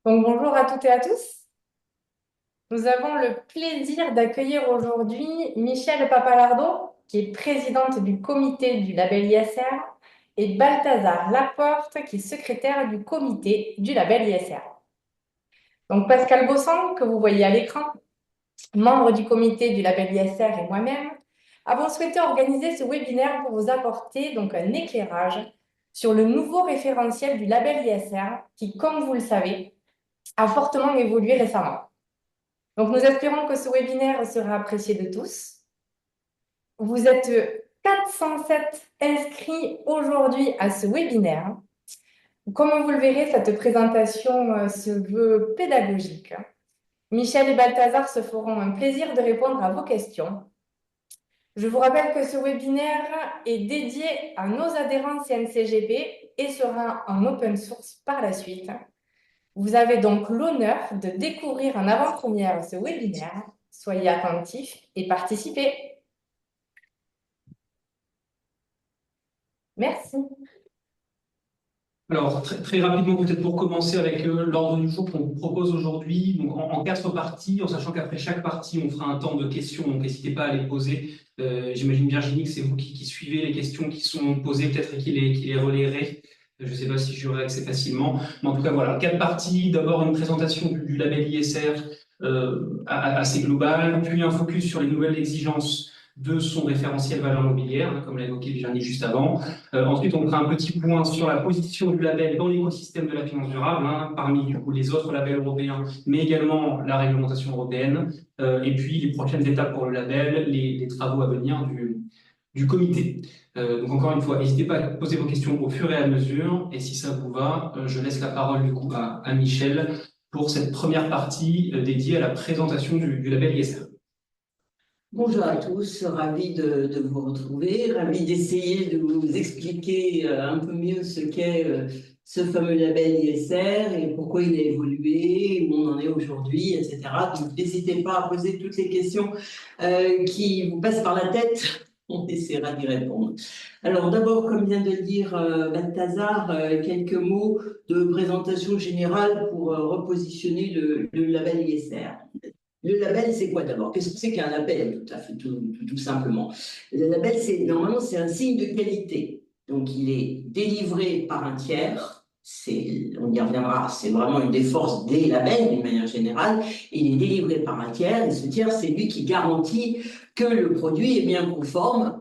Donc, bonjour à toutes et à tous. Nous avons le plaisir d'accueillir aujourd'hui Michèle Papalardo, qui est présidente du comité du label ISR, et Balthazar Laporte, qui est secrétaire du comité du label ISR. Donc, Pascal Bossan, que vous voyez à l'écran, membre du comité du label ISR et moi-même, avons souhaité organiser ce webinaire pour vous apporter donc un éclairage sur le nouveau référentiel du label ISR qui, comme vous le savez, a fortement évolué récemment. Donc, nous espérons que ce webinaire sera apprécié de tous. Vous êtes 407 inscrits aujourd'hui à ce webinaire. Comme vous le verrez, cette présentation se veut pédagogique. Michel et Balthazar se feront un plaisir de répondre à vos questions. Je vous rappelle que ce webinaire est dédié à nos adhérents CNCGP et sera en open source par la suite. Vous avez donc l'honneur de découvrir en avant-première ce webinaire. Soyez attentifs et participez. Merci. Alors, très rapidement, peut-être pour commencer avec l'ordre du jour qu'on vous propose aujourd'hui, donc en quatre parties, en sachant qu'après chaque partie, on fera un temps de questions, donc n'hésitez pas à les poser. J'imagine, Virginie, que c'est vous qui suivez les questions qui sont posées, peut-être et qui les relayerez. Je ne sais pas si j'aurai accès facilement. Mais en tout cas, voilà, quatre parties. D'abord, une présentation du label ISR assez globale, puis un focus sur les nouvelles exigences de son référentiel valeur mobilière, hein, comme l'a évoqué Virginie juste avant. Ensuite, on fera un petit point sur la position du label dans l'écosystème de la finance durable, hein, parmi du coup, les autres labels européens, mais également la réglementation européenne, et puis les prochaines étapes pour le label, les travaux à venir du comité. Donc encore une fois, n'hésitez pas à poser vos questions au fur et à mesure, et si ça vous va, je laisse la parole du coup à Michel pour cette première partie dédiée à la présentation du label ISR. Bonjour à tous, ravi de vous retrouver, ravi d'essayer de vous expliquer un peu mieux ce qu'est ce fameux label ISR et pourquoi il a évolué, où on en est aujourd'hui, etc. Donc n'hésitez pas à poser toutes les questions qui vous passent par la tête, on essaiera d'y répondre. Alors d'abord, comme vient de le dire Balthazar, quelques mots de présentation générale pour repositionner le label ISR. Le label, c'est quoi d'abord? Qu'est-ce que c'est qu'un label, tout à fait, tout simplement? Le label, normalement, c'est un signe de qualité. Donc, il est délivré par un tiers. On y reviendra, c'est vraiment une des forces des labels, d'une manière générale. Il est délivré par un tiers, et ce tiers, c'est lui qui garantit que le produit est bien conforme.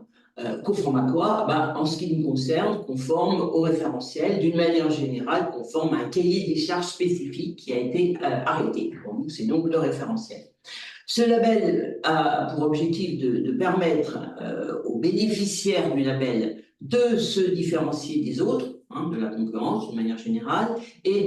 Conforme à quoi? En ce qui nous concerne, conforme au référentiel, d'une manière générale, conforme à un cahier des charges spécifique qui a été arrêté. Pour nous, c'est donc le référentiel. Ce label a pour objectif de permettre aux bénéficiaires du label de se différencier des autres, hein, de la concurrence de manière générale, et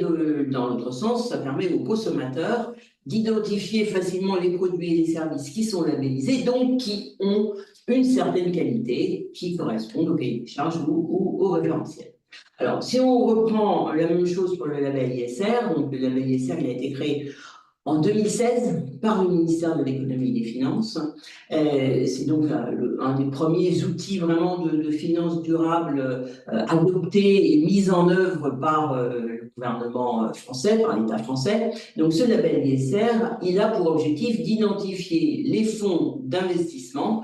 dans l'autre sens, ça permet aux consommateurs d'identifier facilement les produits et les services qui sont labellisés, donc qui ont une certaine qualité, qui correspondent au cahier des charges ou au référentiel. Alors, si on reprend la même chose pour le label ISR, donc le label ISR il a été créé en 2016 par le ministère de l'économie et des finances. C'est donc un des premiers outils vraiment de finances durables adoptés et mis en œuvre par le gouvernement français, par l'État français. Donc ce label ISR, il a pour objectif d'identifier les fonds d'investissement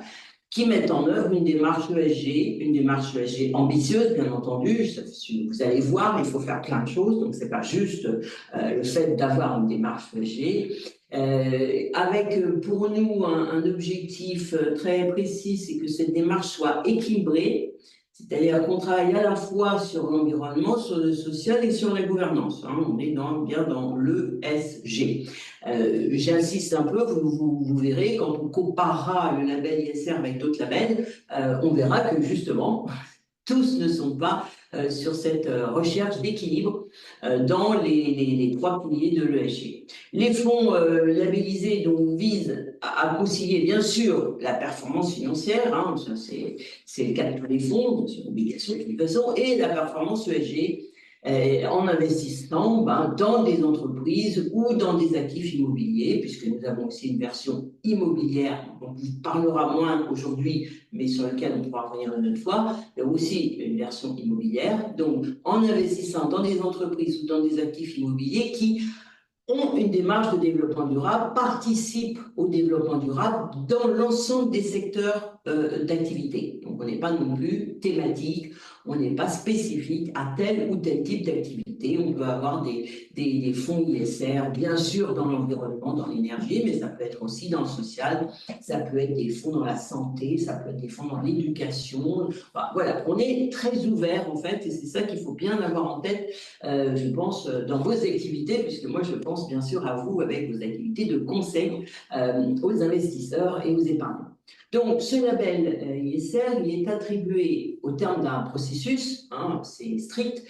qui mettent en œuvre une démarche ESG ambitieuse, bien entendu. Vous allez voir, il faut faire plein de choses, donc c'est pas juste le fait d'avoir une démarche ESG. Avec pour nous un objectif très précis, c'est que cette démarche soit équilibrée, c'est-à-dire qu'on travaille à la fois sur l'environnement, sur le social et sur la gouvernance. Hein, on est bien dans l'ESG. J'insiste un peu, vous verrez, quand on comparera le label ISR avec d'autres labels, on verra que justement, tous ne sont pas sur cette recherche d'équilibre dans les trois piliers de l'ESG. Les fonds labellisés donc, visent à concilier bien sûr la performance financière, hein, c'est le cas de tous les fonds, c'est une obligation de toute façon, et la performance ESG en investissant dans des entreprises ou dans des actifs immobiliers, puisque nous avons aussi une version immobilière dont on vous parlera moins aujourd'hui, mais sur laquelle on pourra revenir une autre fois. Il y a aussi une version immobilière. Donc, en investissant dans des entreprises ou dans des actifs immobiliers qui ont une démarche de développement durable, participent au développement durable dans l'ensemble des secteurs d'activité. Donc, on n'est pas non plus thématique, on n'est pas spécifique à tel ou tel type d'activité. On peut avoir des fonds ISR, bien sûr, dans l'environnement, dans l'énergie, mais ça peut être aussi dans le social, ça peut être des fonds dans la santé, ça peut être des fonds dans l'éducation. Enfin, voilà, on est très ouvert, en fait, et c'est ça qu'il faut bien avoir en tête, je pense, dans vos activités, puisque moi, je pense bien sûr à vous avec vos activités de conseil aux investisseurs et aux épargnants. Donc, ce label ISR, il est attribué au terme d'un processus, hein, c'est strict,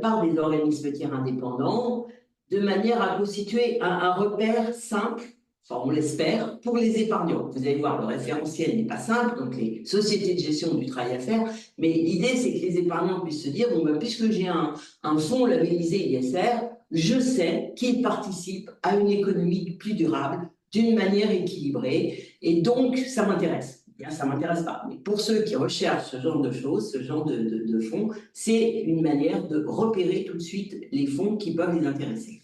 par des organismes tiers indépendants, de manière à constituer un repère simple, enfin on l'espère, pour les épargnants. Vous allez voir, le référentiel n'est pas simple, donc les sociétés de gestion ont du travail à faire, mais l'idée, c'est que les épargnants puissent se dire, bon, ben, puisque j'ai un fonds labellisé ISR, je sais qu'il participe à une économie plus durable, d'une manière équilibrée, et donc ça m'intéresse. Bien, ça ne m'intéresse pas. Mais pour ceux qui recherchent ce genre de choses, ce genre de fonds, c'est une manière de repérer tout de suite les fonds qui peuvent les intéresser.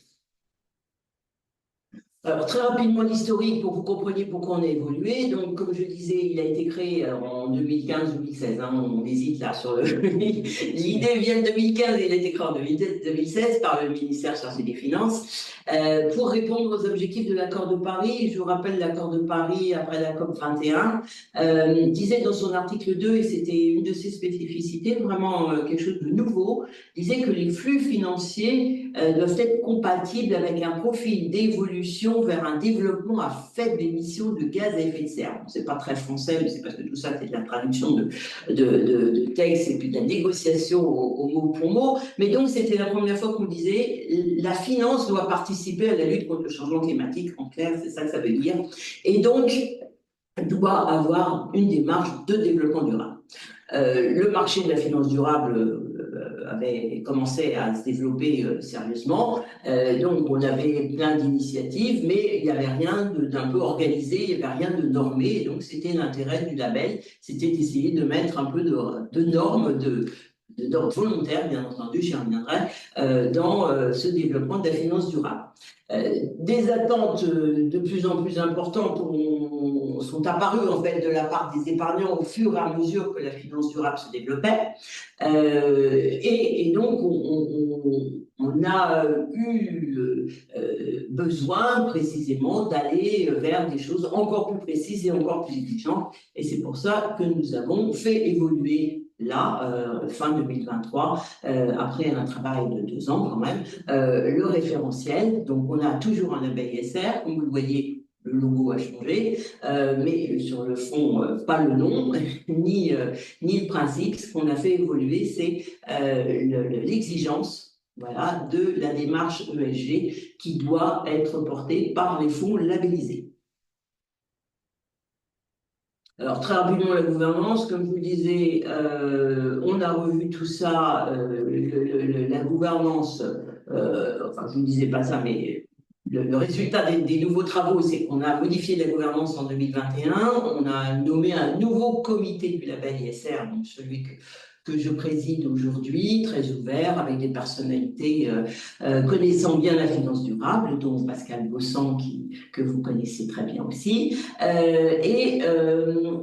Alors, très rapidement, l'historique pour que vous compreniez pourquoi on a évolué. Donc, comme je disais, il a été créé en 2015-2016. Hein, on hésite là sur le. L'idée vient de 2015 et il a été créé en 2016 par le ministère chargé des Finances pour répondre aux objectifs de l'accord de Paris. Je vous rappelle, l'accord de Paris, après la COP 21, disait dans son article 2, et c'était une de ses spécificités, vraiment quelque chose de nouveau, disait que les flux financiers doivent être compatibles avec un profil d'évolution vers un développement à faible émission de gaz à effet de serre. Bon, c'est pas très français, mais c'est parce que tout ça, c'est de la traduction de texte et puis de la négociation au mot pour mot. Mais donc, c'était la première fois qu'on disait la finance doit participer à la lutte contre le changement climatique. En clair, c'est ça que ça veut dire. Et donc, doit avoir une démarche de développement durable. Le marché de la finance durable avait commencé à se développer sérieusement. Donc, on avait plein d'initiatives, mais il n'y avait rien d'un peu organisé, il n'y avait rien de normé. Et donc, c'était l'intérêt du label, c'était d'essayer de mettre un peu de normes, d'ordre volontaire, bien entendu, j'y reviendrai, dans ce développement de la finance durable. Des attentes de plus en plus importantes sont apparues en fait de la part des épargnants au fur et à mesure que la finance durable se développait. Et donc, on a eu besoin précisément d'aller vers des choses encore plus précises et encore plus exigeantes. Et c'est pour ça que nous avons fait évoluer là, fin 2023, après un travail de 2 ans quand même, le référentiel. Donc, on a toujours un label ISR, comme vous le voyez, le logo a changé, mais sur le fond, pas le nom, ni le principe. Ce qu'on a fait évoluer, c'est l'exigence, voilà, de la démarche ESG qui doit être portée par les fonds labellisés. Alors, très rapidement, la gouvernance, comme je vous le disais, on a revu tout ça, la gouvernance, enfin, je ne vous disais pas ça, mais le résultat des nouveaux travaux, c'est qu'on a modifié la gouvernance en 2021, on a nommé un nouveau comité du label ISR, donc celui que je préside aujourd'hui, très ouvert, avec des personnalités connaissant bien la finance durable, dont Pascal Bossan, que vous connaissez très bien aussi. Et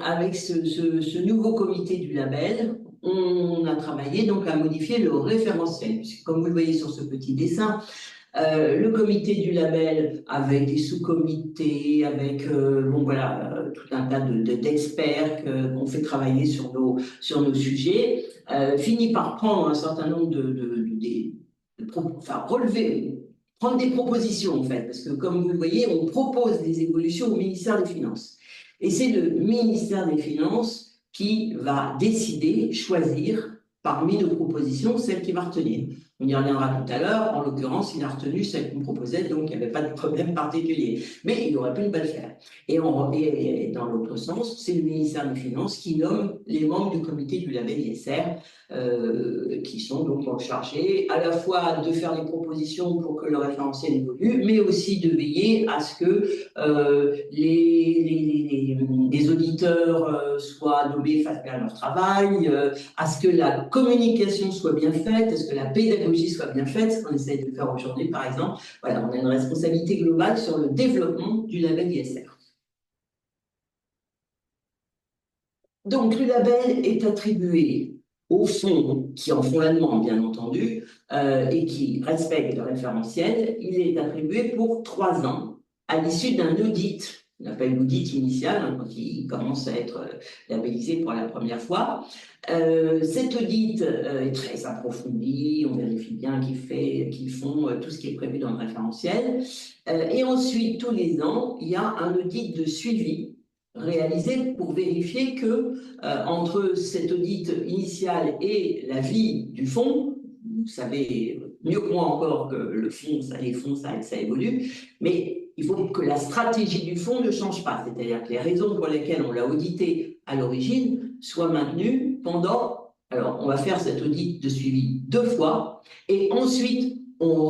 avec ce nouveau comité du label, on a travaillé donc à modifier le référentiel, puisque comme vous le voyez sur ce petit dessin, le comité du label avec des sous-comités, avec bon, voilà, tout un tas d'experts qu'on fait travailler sur nos sujets, finit par prendre un certain nombre enfin, prendre des propositions en fait, parce que comme vous le voyez, on propose des évolutions au ministère des Finances. Et c'est le ministère des Finances qui va décider, choisir parmi nos propositions celle qui va retenir. On y reviendra tout à l'heure. En l'occurrence, il a retenu celle qu'on proposait, donc il n'y avait pas de problème particulier. Mais il aurait pu ne pas le faire. Et dans l'autre sens, c'est le ministère des Finances qui nomme les membres du comité du label ISR, qui sont donc chargés à la fois de faire des propositions pour que le référentiel évolue, mais aussi de veiller à ce que les auditeurs soient nommés, fassent bien leur travail, à ce que la communication soit bien faite, à ce que la pédagogie pédagogie soit bien faite, ce qu'on essaie de faire aujourd'hui, par exemple. Voilà, on a une responsabilité globale sur le développement du label ISR. Donc, le label est attribué aux fonds qui en font la demande, bien entendu, et qui respectent le référentiel. Il est attribué pour 3 ans à l'issue d'un audit. On appelle l'audit initial, hein, quand il commence à être labellisé pour la première fois. Cet audit est très approfondi, on vérifie bien qu'ils font tout ce qui est prévu dans le référentiel. Et ensuite, tous les ans, il y a un audit de suivi réalisé pour vérifier que entre cet audit initial et la vie du fonds, vous savez mieux que moi encore que le fonds, les fonds, ça évolue, mais il faut que la stratégie du fonds ne change pas, c'est-à-dire que les raisons pour lesquelles on l'a audité à l'origine soient maintenues pendant, alors on va faire cet audit de suivi 2 fois, et ensuite on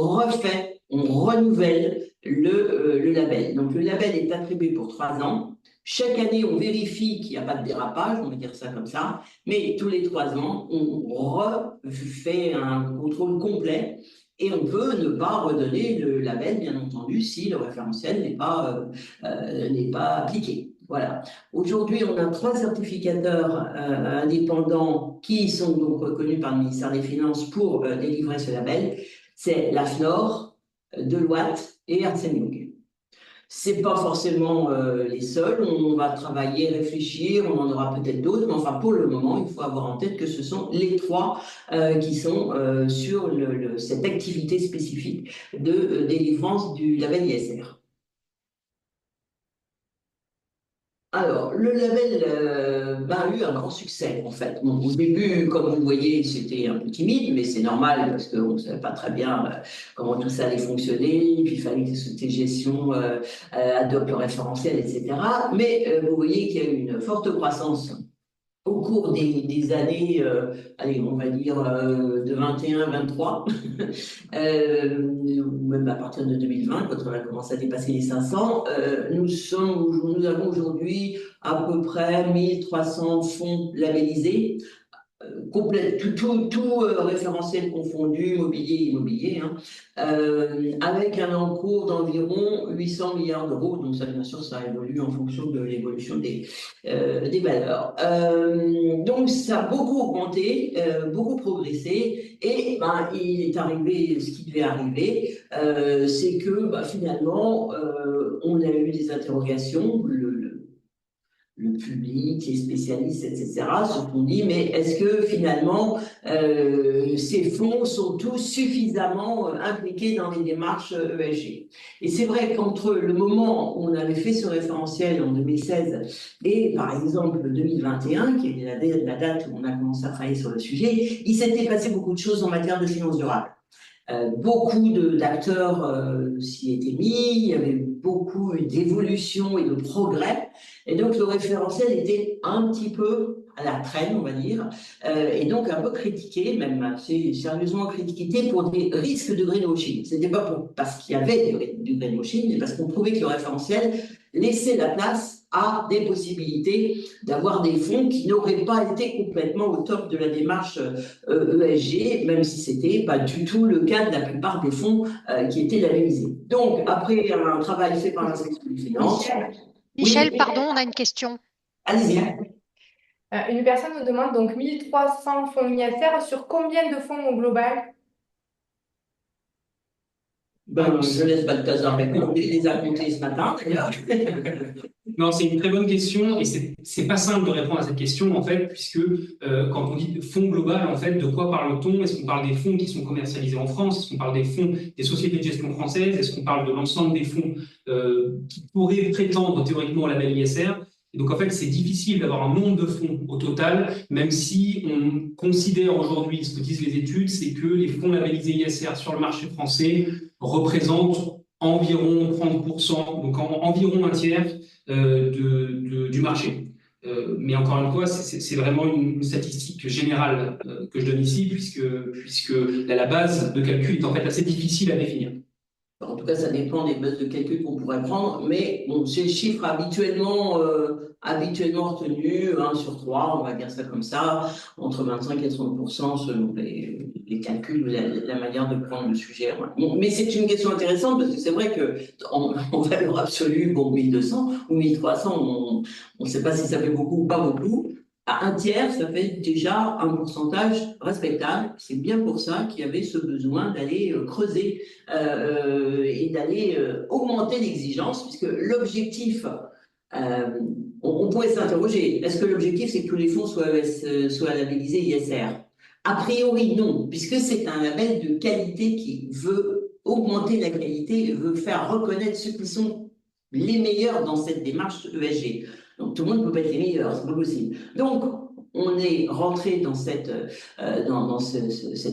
renouvelle le label. Donc le label est attribué pour 3 ans. Chaque année, on vérifie qu'il n'y a pas de dérapage, on va dire ça comme ça, mais tous les 3 ans, on refait un contrôle complet et on peut ne pas redonner le label, bien entendu, si le référentiel n'est pas appliqué. Voilà. Aujourd'hui, on a 3 certificateurs indépendants qui sont donc reconnus par le ministère des Finances pour délivrer ce label. C'est l'AFNOR, Deloitte et Ernst & Young. C'est pas forcément les seuls, on va travailler, réfléchir, on en aura peut-être d'autres, mais enfin pour le moment, il faut avoir en tête que ce sont les 3 qui sont sur cette activité spécifique de délivrance du label ISR. Alors, le label a eu un grand succès, en fait. Bon, au début, comme vous le voyez, c'était un peu timide, mais c'est normal parce qu'on ne savait pas très bien comment tout ça allait fonctionner, puis il fallait que cette gestion adopte le référentiel, etc. Mais vous voyez qu'il y a eu une forte croissance au cours des années, allez, on va dire de 21-23, ou même à partir de 2020, quand on a commencé à dépasser les 500, nous avons aujourd'hui à peu près 1300 fonds labellisés, tout référentiel confondu, mobilier et immobilier, hein, avec un encours d'environ 800 milliards d'euros. Donc ça, bien sûr, ça évolue en fonction de l'évolution des valeurs. Donc ça a beaucoup augmenté, beaucoup progressé, et ben, il est arrivé ce qui devait arriver, c'est que finalement, on a eu des interrogations, le public, les spécialistes, etc., se sont dit, mais est-ce que finalement, ces fonds sont tous suffisamment impliqués dans les démarches ESG? Et c'est vrai qu'entre le moment où on avait fait ce référentiel en 2016 et, par exemple, 2021, qui est la date où on a commencé à travailler sur le sujet, il s'était passé beaucoup de choses en matière de finances durables. Beaucoup d'acteurs s'y étaient mis, il y avait beaucoup d'évolutions et de progrès, et donc le référentiel était un petit peu à la traîne, on va dire, et donc un peu critiqué, même assez sérieusement critiqué pour des risques de greenwashing. C'était pas parce qu'il y avait du greenwashing, mais parce qu'on trouvait que le référentiel laissait la place à des possibilités d'avoir des fonds qui n'auraient pas été complètement au top de la démarche ESG, même si c'était pas du tout le cas de la plupart des fonds qui étaient labellisés. Donc, après un travail fait par l'inspection des finances... Michel, Oui, pardon, on a une question. allez-y. Une personne nous demande donc 1300 fonds ISR sur combien de fonds au global? Je laisse Balthazar répondre. Il les a comptés ce matin, d'ailleurs. Non, c'est une très bonne question et c'est pas simple de répondre à cette question en fait, puisque quand on dit fonds global, en fait, de quoi parle-t-on? Est-ce qu'on parle des fonds qui sont commercialisés en France? Est-ce qu'on parle des fonds des sociétés de gestion françaises? Est-ce qu'on parle de l'ensemble des fonds qui pourraient prétendre théoriquement au label ISR? Et donc en fait, c'est difficile d'avoir un nombre de fonds au total, même si on considère aujourd'hui, ce que disent les études, c'est que les fonds labellisés ISR sur le marché français représentent environ 30%, donc environ un tiers du marché. Mais encore une fois, c'est vraiment une statistique générale que je donne ici, puisque la base de calcul est en fait assez difficile à définir. En tout cas, ça dépend des bases de calcul qu'on pourrait prendre, mais bon, c'est le chiffre habituellement retenu, 1 sur 3, on va dire ça comme ça, entre 25 et 30% selon les calculs, la manière de prendre le sujet. Voilà. Bon, mais c'est une question intéressante parce que c'est vrai que en valeur absolue, bon, 1200 ou 1300, on ne sait pas si ça fait beaucoup ou pas beaucoup. À un tiers, ça fait déjà un pourcentage respectable. C'est bien pour ça qu'il y avait ce besoin d'aller creuser et d'aller augmenter l'exigence, puisque l'objectif, on pourrait s'interroger, est-ce que l'objectif c'est que tous les fonds soient labellisés ISR? A priori non, puisque c'est un label de qualité qui veut augmenter la qualité, veut faire reconnaître ceux qui sont les meilleurs dans cette démarche ESG. Donc tout le monde ne peut pas être les meilleurs, c'est pas possible. Donc on est rentré dans cet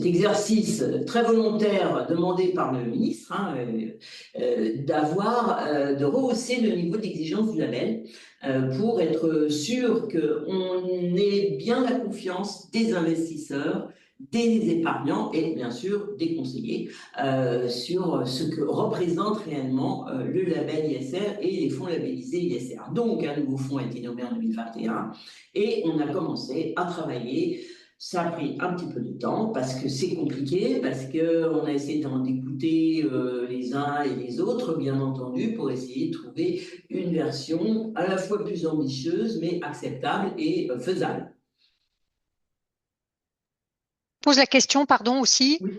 exercice très volontaire demandé par le ministre, de rehausser le niveau d'exigence du label pour être sûr qu'on ait bien la confiance des investisseurs, des épargnants et bien sûr des conseillers sur ce que représente réellement le label ISR et les fonds labellisés ISR. Donc un nouveau fonds a été nommé en 2021 et on a commencé à travailler. Ça a pris un petit peu de temps parce que c'est compliqué, parce qu'on a essayé d'écouter les uns et les autres, bien entendu, pour essayer de trouver une version à la fois plus ambitieuse, mais acceptable et faisable. Pose la question, pardon, aussi, Oui,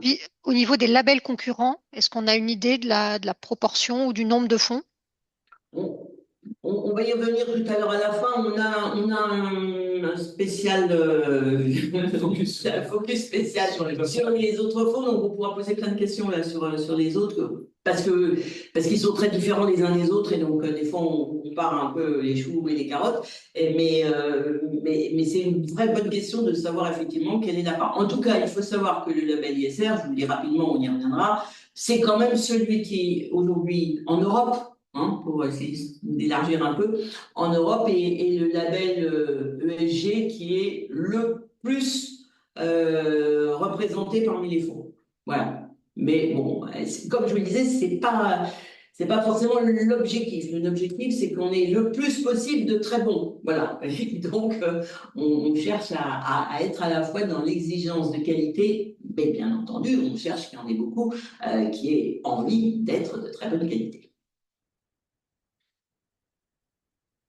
oui, au niveau des labels concurrents, est-ce qu'on a une idée de la proportion ou du nombre de fonds? On, on va y revenir tout à l'heure à la fin. On a un spécial Focus. un focus spécial sur les autres fonds, donc on pourra poser plein de questions là sur les autres parce qu'ils sont très différents les uns des autres et donc des fois on compare un peu les choux et les carottes. Mais c'est une vraie bonne question de savoir effectivement quelle est la part. En tout cas, il faut savoir que le label ISR, je vous le dis rapidement, on y reviendra, c'est quand même celui qui est aujourd'hui en Europe. Pour essayer d'élargir un peu, en Europe, et le label ESG qui est le plus représenté parmi les fonds. Voilà. Mais bon, comme je vous le disais, c'est pas forcément l'objectif. L'objectif, c'est qu'on ait le plus possible de très bons. Voilà. Et donc, on cherche à être à la fois dans l'exigence de qualité, mais bien entendu, on cherche qu'il y en ait beaucoup qui aient envie d'être de très bonne qualité.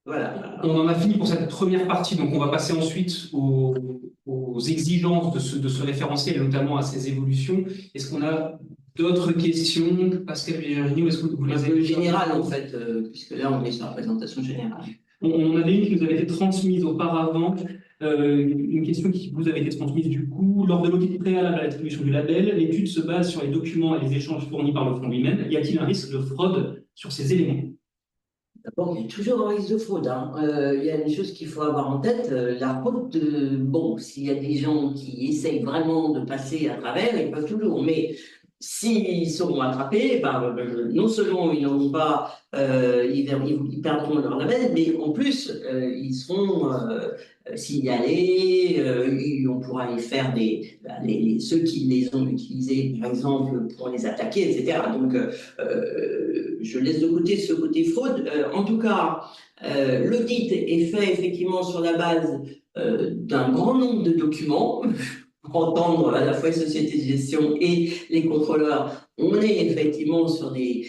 Voilà. On en a fini pour cette première partie, donc on va passer ensuite aux exigences de ce référentiel, et notamment à ses évolutions. Est-ce qu'on a d'autres questions, Pascal et Virginie, ou est-ce que vous les avez générales en fait, puisque là on est sur la présentation générale. On avait une qui nous avait été transmise auparavant, une question qui vous avait été transmise du coup. Lors de l'audit préalable à l'attribution du label, l'étude se base sur les documents et les échanges fournis par le fonds lui-même. Y a-t-il un risque de fraude sur ces éléments? D'abord, il y a toujours un risque de fraude. Il y a une chose qu'il faut avoir en tête, la fraude, bon, s'il y a des gens qui essayent vraiment de passer à travers, ils peuvent toujours, mais s'ils seront attrapés, non seulement ils n'auront pas, ils perdront leur label, mais en plus, ils seront signalés, on pourra les faire ceux qui les ont utilisés, par exemple, pour les attaquer, etc. Donc, je laisse de côté ce côté fraude. En tout cas, l'audit est fait effectivement sur la base d'un grand nombre de documents. Pour entendre à la fois les sociétés de gestion et les contrôleurs, on est effectivement sur des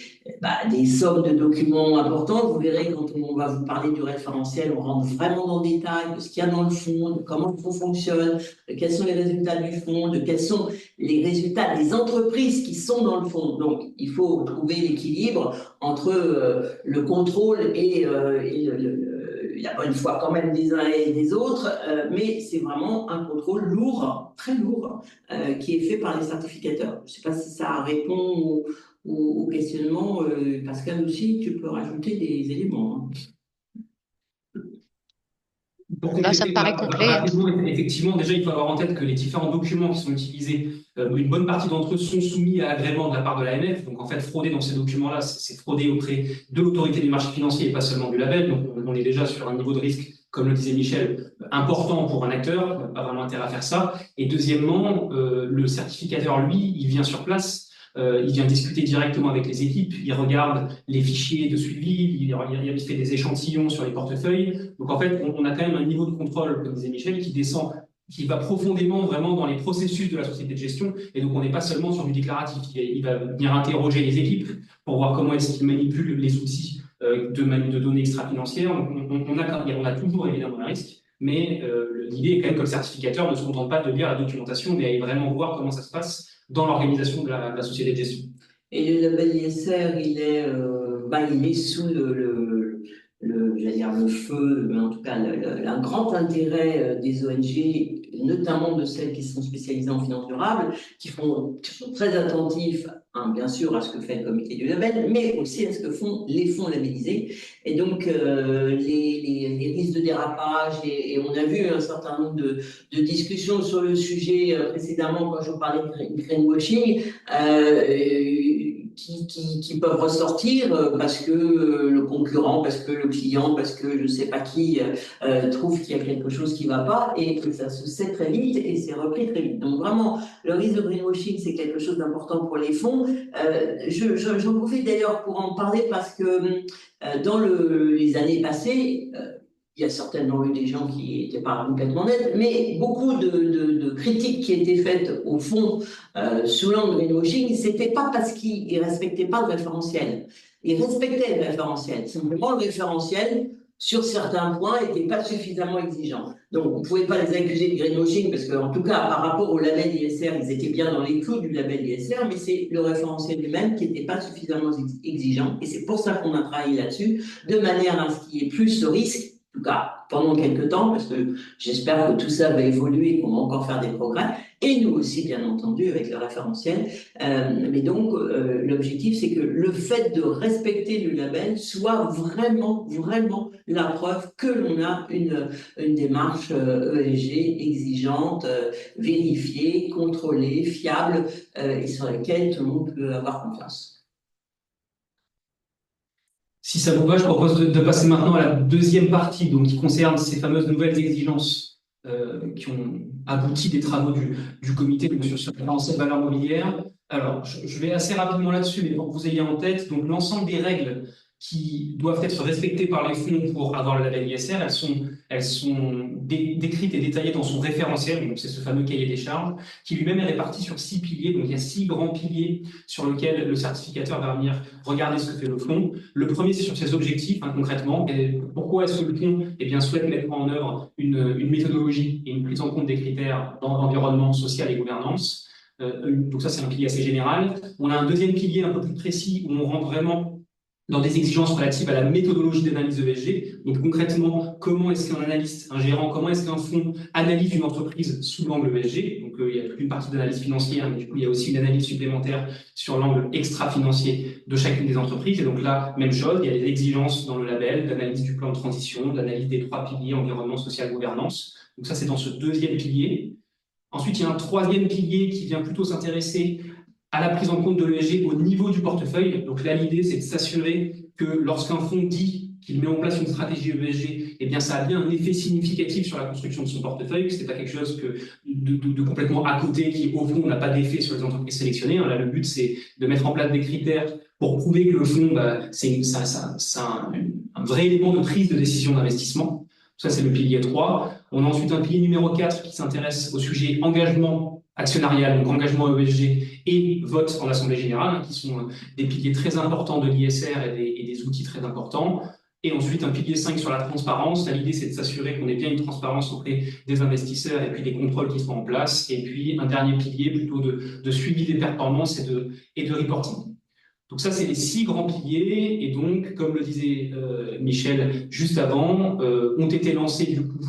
sommes de documents importantes. Vous verrez, quand on va vous parler du référentiel, on rentre vraiment dans le détail de ce qu'il y a dans le fond, de comment le fonds fonctionne, de quels sont les résultats du fonds, de quels sont les résultats des entreprises qui sont dans le fond. Donc, il faut trouver l'équilibre entre le contrôle et la bonne foi quand même des uns et des autres, mais c'est vraiment un contrôle lourd, très lourd, qui est fait par les certificateurs. Je ne sais pas si ça répond au questionnement. Pascal aussi, tu peux rajouter des éléments. Là, ça me paraît complet. Effectivement, déjà, il faut avoir en tête que les différents documents qui sont utilisés, une bonne partie d'entre eux sont soumis à agrément de la part de l'AMF. Donc, en fait, frauder dans ces documents-là, c'est frauder auprès de l'autorité des marchés financiers et pas seulement du label. Donc, on est déjà sur un niveau de risque, comme le disait Michel, important pour un acteur, pas vraiment intérêt à faire ça. Et deuxièmement, le certificateur, lui, il vient sur place il vient discuter directement avec les équipes, il regarde les fichiers de suivi, il fait des échantillons sur les portefeuilles. Donc en fait, on a quand même un niveau de contrôle, comme disait Michel, qui descend, qui va profondément vraiment dans les processus de la société de gestion. Et donc on n'est pas seulement sur du déclaratif, il va venir interroger les équipes pour voir comment est-ce qu'ils manipulent les outils de données extra-financières. On a toujours évidemment un risque. Mais l'idée est quand même que le certificateur ne se contente pas de lire la documentation, mais aille vraiment voir comment ça se passe dans l'organisation de la société de gestion. Et le label ISR, il est sous j'allais dire le feu, mais en tout cas un grand intérêt des ONG, notamment de celles qui sont spécialisées en finances durables, qui sont très attentifs, hein, bien sûr, à ce que fait le comité du label, mais aussi à ce que font les fonds labellisés. Et donc, les risques de dérapage, et on a vu un certain nombre de discussions sur le sujet précédemment quand je vous parlais de greenwashing, qui peuvent ressortir parce que le concurrent, parce que le client, parce que je ne sais pas qui trouve qu'il y a quelque chose qui ne va pas et que ça se sait très vite et c'est repris très vite. Donc vraiment, le risque de greenwashing, c'est quelque chose d'important pour les fonds. J'en profite d'ailleurs pour en parler parce que dans les années passées, il y a certainement eu des gens qui n'étaient pas complètement nets, mais beaucoup de critiques qui étaient faites au fond sous l'angle greenwashing, c'était pas parce qu'ils ne respectaient pas le référentiel. Ils respectaient le référentiel. Simplement, le référentiel, sur certains points, n'était pas suffisamment exigeant. Donc, on ne pouvait pas les accuser de greenwashing parce qu'en tout cas, par rapport au label ISR, ils étaient bien dans les clous du label ISR, mais c'est le référentiel lui-même qui n'était pas suffisamment exigeant. Et c'est pour ça qu'on a travaillé là-dessus, de manière à ce qu'il y ait plus ce risque, en tout cas pendant quelques temps, parce que j'espère que tout ça va évoluer et qu'on va encore faire des progrès, et nous aussi, bien entendu, avec le référentiel. Mais donc, l'objectif, c'est que le fait de respecter le label soit vraiment, vraiment la preuve que l'on a une démarche ESG exigeante, vérifiée, contrôlée, fiable, et sur laquelle tout le monde peut avoir confiance. Si ça vous va, je propose de passer maintenant à la deuxième partie, donc qui concerne ces fameuses nouvelles exigences qui ont abouti des travaux du comité sur la valeur mobilière. Alors, je vais assez rapidement là-dessus, mais pour que vous ayez en tête, donc l'ensemble des règles qui doivent être respectées par les fonds pour avoir le label ISR, elles sont décrites et détaillées dans son référentiel, donc c'est ce fameux cahier des charges, qui lui-même est réparti sur 6 piliers. Donc il y a 6 grands piliers sur lesquels le certificateur va venir regarder ce que fait le fonds. Le premier, c'est sur ses objectifs, hein, concrètement. Et pourquoi est-ce que le fonds souhaite mettre en œuvre une méthodologie et une prise en compte des critères dans l'environnement social et gouvernance. Donc ça, c'est un pilier assez général. On a un deuxième pilier un peu plus précis où on rentre vraiment dans des exigences relatives à la méthodologie d'analyse ESG. Donc concrètement, comment est-ce qu'un analyste, un gérant, comment est-ce qu'un fonds analyse une entreprise sous l'angle ESG? Donc il y a toute une partie d'analyse financière, mais du coup il y a aussi une analyse supplémentaire sur l'angle extra-financier de chacune des entreprises. Et donc là, même chose, il y a des exigences dans le label d'analyse du plan de transition, d'analyse des 3 piliers environnement, social, gouvernance. Donc ça, c'est dans ce deuxième pilier. Ensuite, il y a un troisième pilier qui vient plutôt s'intéresser à la prise en compte de l'ESG au niveau du portefeuille. Donc là, l'idée, c'est de s'assurer que lorsqu'un fonds dit qu'il met en place une stratégie ESG, eh bien, ça a bien un effet significatif sur la construction de son portefeuille, que ce n'est pas quelque chose de complètement à côté qui, au fond, n'a pas d'effet sur les entreprises sélectionnées. Là, le but, c'est de mettre en place des critères pour prouver que le fonds, c'est un vrai élément de prise de décision d'investissement. Ça, c'est le pilier 3. On a ensuite un pilier numéro 4 qui s'intéresse au sujet engagement actionnarial, donc engagement ESG et vote en Assemblée générale, hein, qui sont des piliers très importants de l'ISR et des outils très importants. Et ensuite, un pilier 5 sur la transparence. Là, l'idée, c'est de s'assurer qu'on ait bien une transparence auprès des investisseurs et puis des contrôles qui sont en place. Et puis, un dernier pilier plutôt de suivi des performances et de reporting. Donc ça, c'est les 6 grands piliers. Et donc, comme le disait Michel juste avant, ont été lancés du coup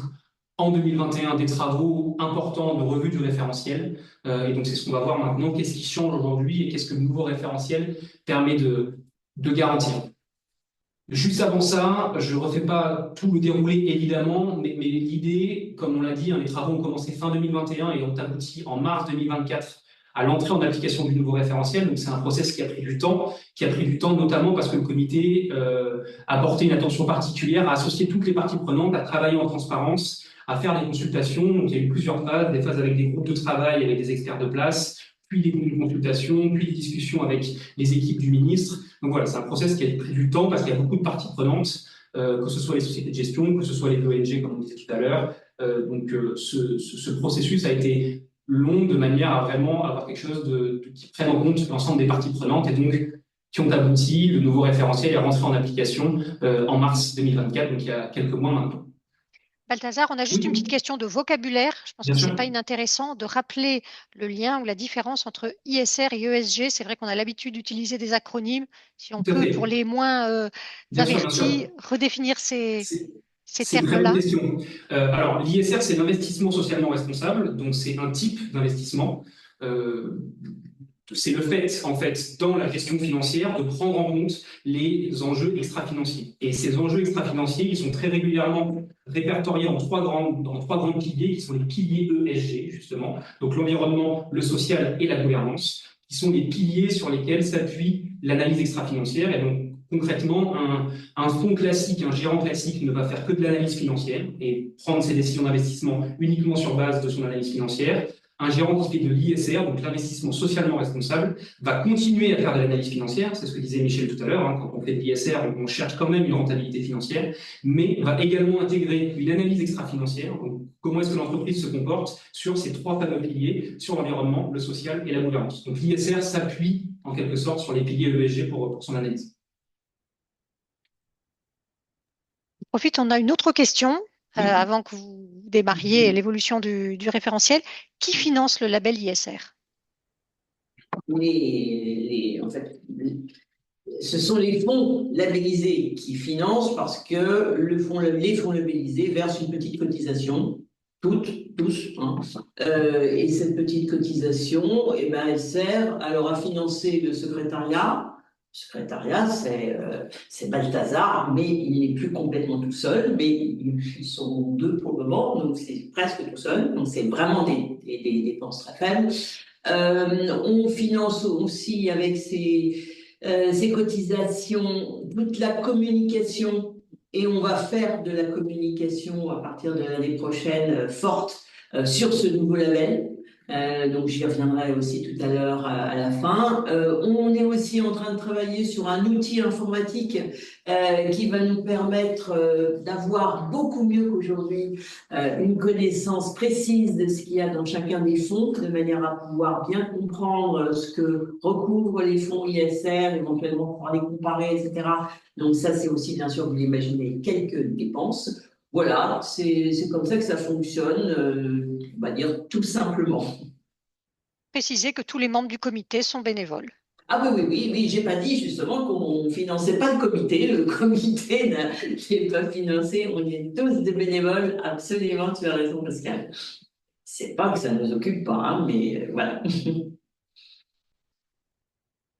en 2021 des travaux importants de revue du référentiel. Et donc, c'est ce qu'on va voir maintenant. Qu'est-ce qui change aujourd'hui et qu'est-ce que le nouveau référentiel permet de garantir? Juste avant ça, je ne refais pas tout le déroulé, évidemment, mais l'idée, comme on l'a dit, hein, les travaux ont commencé fin 2021 et ont abouti en mars 2024 à l'entrée en application du nouveau référentiel. Donc, c'est un process qui a pris du temps notamment parce que le comité a porté une attention particulière à associer toutes les parties prenantes, à travailler en transparence, à faire des consultations. Donc, il y a eu plusieurs phases, des phases avec des groupes de travail, avec des experts de place, puis des consultations, puis des discussions avec les équipes du ministre. Donc voilà, c'est un process qui a pris du temps parce qu'il y a beaucoup de parties prenantes, que ce soit les sociétés de gestion, que ce soit les ONG, comme on disait tout à l'heure. Ce processus a été long de manière à vraiment avoir quelque chose qui prenne en compte l'ensemble des parties prenantes et donc qui ont abouti. Le nouveau référentiel est rentré en application en mars 2024, donc il y a quelques mois maintenant. Balthazar, on a juste une petite Oui, question de vocabulaire. Je pense bien que sûr. c'est pas inintéressant de rappeler le lien ou la différence entre ISR et ESG. C'est vrai qu'on a l'habitude d'utiliser des acronymes. Si on Tout à peut, pour fait. les moins Bien sûr, bien avertis, sûr. redéfinir C'est ces c'est une très bonne termes-là. question. Alors, l'ISR, c'est l'investissement socialement responsable, donc c'est un type d'investissement. Euh, c'est le fait, en fait, dans la gestion financière, de prendre en compte les enjeux extra-financiers. Et ces enjeux extra-financiers, ils sont très régulièrement répertoriés en trois grands piliers, qui sont les piliers ESG, justement, donc l'environnement, le social et la gouvernance, qui sont les piliers sur lesquels s'appuie l'analyse extra-financière. Et donc, concrètement, un fonds classique, un gérant classique ne va faire que de l'analyse financière et prendre ses décisions d'investissement uniquement sur base de son analyse financière. Un gérant qui fait de l'ISR, donc l'investissement socialement responsable, va continuer à faire de l'analyse financière, c'est ce que disait Michel tout à l'heure, hein, quand on fait de l'ISR, on cherche quand même une rentabilité financière, mais va également intégrer une analyse extra-financière, donc comment est-ce que l'entreprise se comporte sur ces trois fameux piliers, sur l'environnement, le social et la gouvernance. Donc l'ISR s'appuie en quelque sorte sur les piliers ESG pour son analyse. Profite, on a une autre question avant que vous démarriez l'évolution du référentiel. Qui finance le label ISR? En fait, ce sont les fonds labellisés qui financent parce que les fonds labellisés versent une petite cotisation, tous, hein. Et cette petite cotisation, eh ben, elle sert alors à financer le secrétariat. Le secrétariat, c'est Balthazar, mais il n'est plus complètement tout seul, mais ils sont deux pour le moment, donc c'est presque tout seul, donc c'est vraiment des dépenses très faibles. On finance aussi avec ces cotisations toute la communication et on va faire de la communication à partir de l'année prochaine forte sur ce nouveau label. Donc j'y reviendrai aussi tout à l'heure à la fin. On est aussi en train de travailler sur un outil informatique qui va nous permettre d'avoir beaucoup mieux qu'aujourd'hui une connaissance précise de ce qu'il y a dans chacun des fonds, de manière à pouvoir bien comprendre ce que recouvrent les fonds ISR, éventuellement pouvoir les comparer, etc. Donc ça, c'est aussi, bien sûr, vous l'imaginez, quelques dépenses. Voilà, c'est comme ça que ça fonctionne, on va dire tout simplement. Préciser que tous les membres du comité sont bénévoles. Ah oui, j'ai pas dit justement qu'on finançait pas le comité. Le comité n'est pas financé. On est tous des bénévoles. Absolument, tu as raison, Pascal. C'est pas que ça ne nous occupe pas, hein, mais voilà.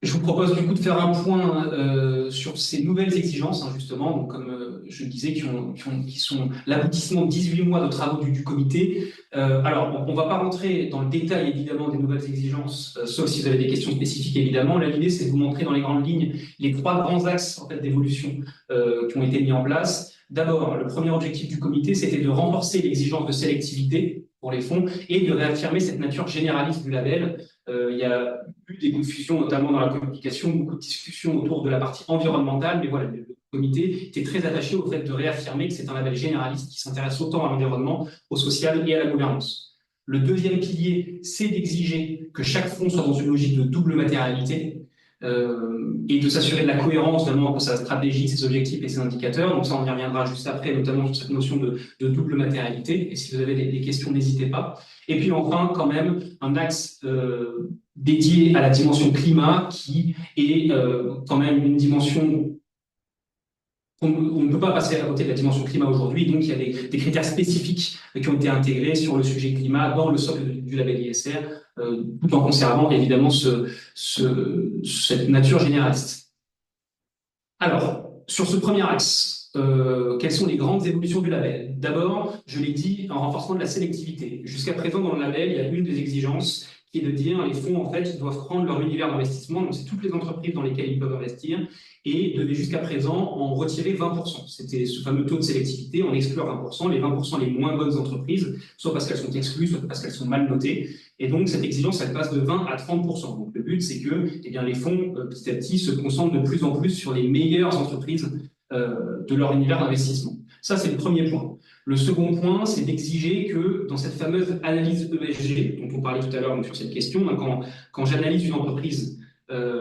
Je vous propose du coup de faire un point sur ces nouvelles exigences, hein, justement, donc, comme je le disais, qui sont l'aboutissement de 18 mois de travaux du comité. Alors, on ne va pas rentrer dans le détail, évidemment, des nouvelles exigences, sauf si vous avez des questions spécifiques, évidemment. Là, l'idée, c'est de vous montrer dans les grandes lignes les trois grands axes en fait, d'évolution qui ont été mis en place. D'abord, le premier objectif du comité, c'était de renforcer l'exigence de sélectivité pour les fonds et de réaffirmer cette nature généraliste du label. Il y a eu des confusions, notamment dans la communication, beaucoup de discussions autour de la partie environnementale, mais voilà, le comité était très attaché au fait de réaffirmer que c'est un label généraliste qui s'intéresse autant à l'environnement, au social et à la gouvernance. Le deuxième pilier, c'est d'exiger que chaque fonds soit dans une logique de double matérialité et de s'assurer de la cohérence vraiment entre sa stratégie, ses objectifs et ses indicateurs. Donc ça, on y reviendra juste après, notamment sur cette notion de double matérialité. Et si vous avez des questions, n'hésitez pas. Et puis enfin, quand même, un axe dédié à la dimension climat qui est quand même une dimension on ne peut pas passer à côté de la dimension climat aujourd'hui, donc il y a des critères spécifiques qui ont été intégrés sur le sujet climat dans le socle du label ISR, tout en conservant évidemment cette nature généraliste. Alors, sur ce premier axe, quelles sont les grandes évolutions du label? D'abord, je l'ai dit, un renforcement de la sélectivité. Jusqu'à présent, dans le label, il y a une des exigences qui est de dire les fonds, en fait, ils doivent prendre leur univers d'investissement, donc c'est toutes les entreprises dans lesquelles ils peuvent investir, et devaient jusqu'à présent en retirer 20%. C'était ce fameux taux de sélectivité, en exclure 20%, les 20% les moins bonnes entreprises, soit parce qu'elles sont exclues, soit parce qu'elles sont mal notées. Et donc, cette exigence, elle passe de 20 à 30%. Donc, le but, c'est que eh bien, les fonds, petit à petit, se concentrent de plus en plus sur les meilleures entreprises de leur univers d'investissement. Ça, c'est le premier point. Le second point, c'est d'exiger que dans cette fameuse analyse ESG, dont on parlait tout à l'heure sur cette question, quand j'analyse une entreprise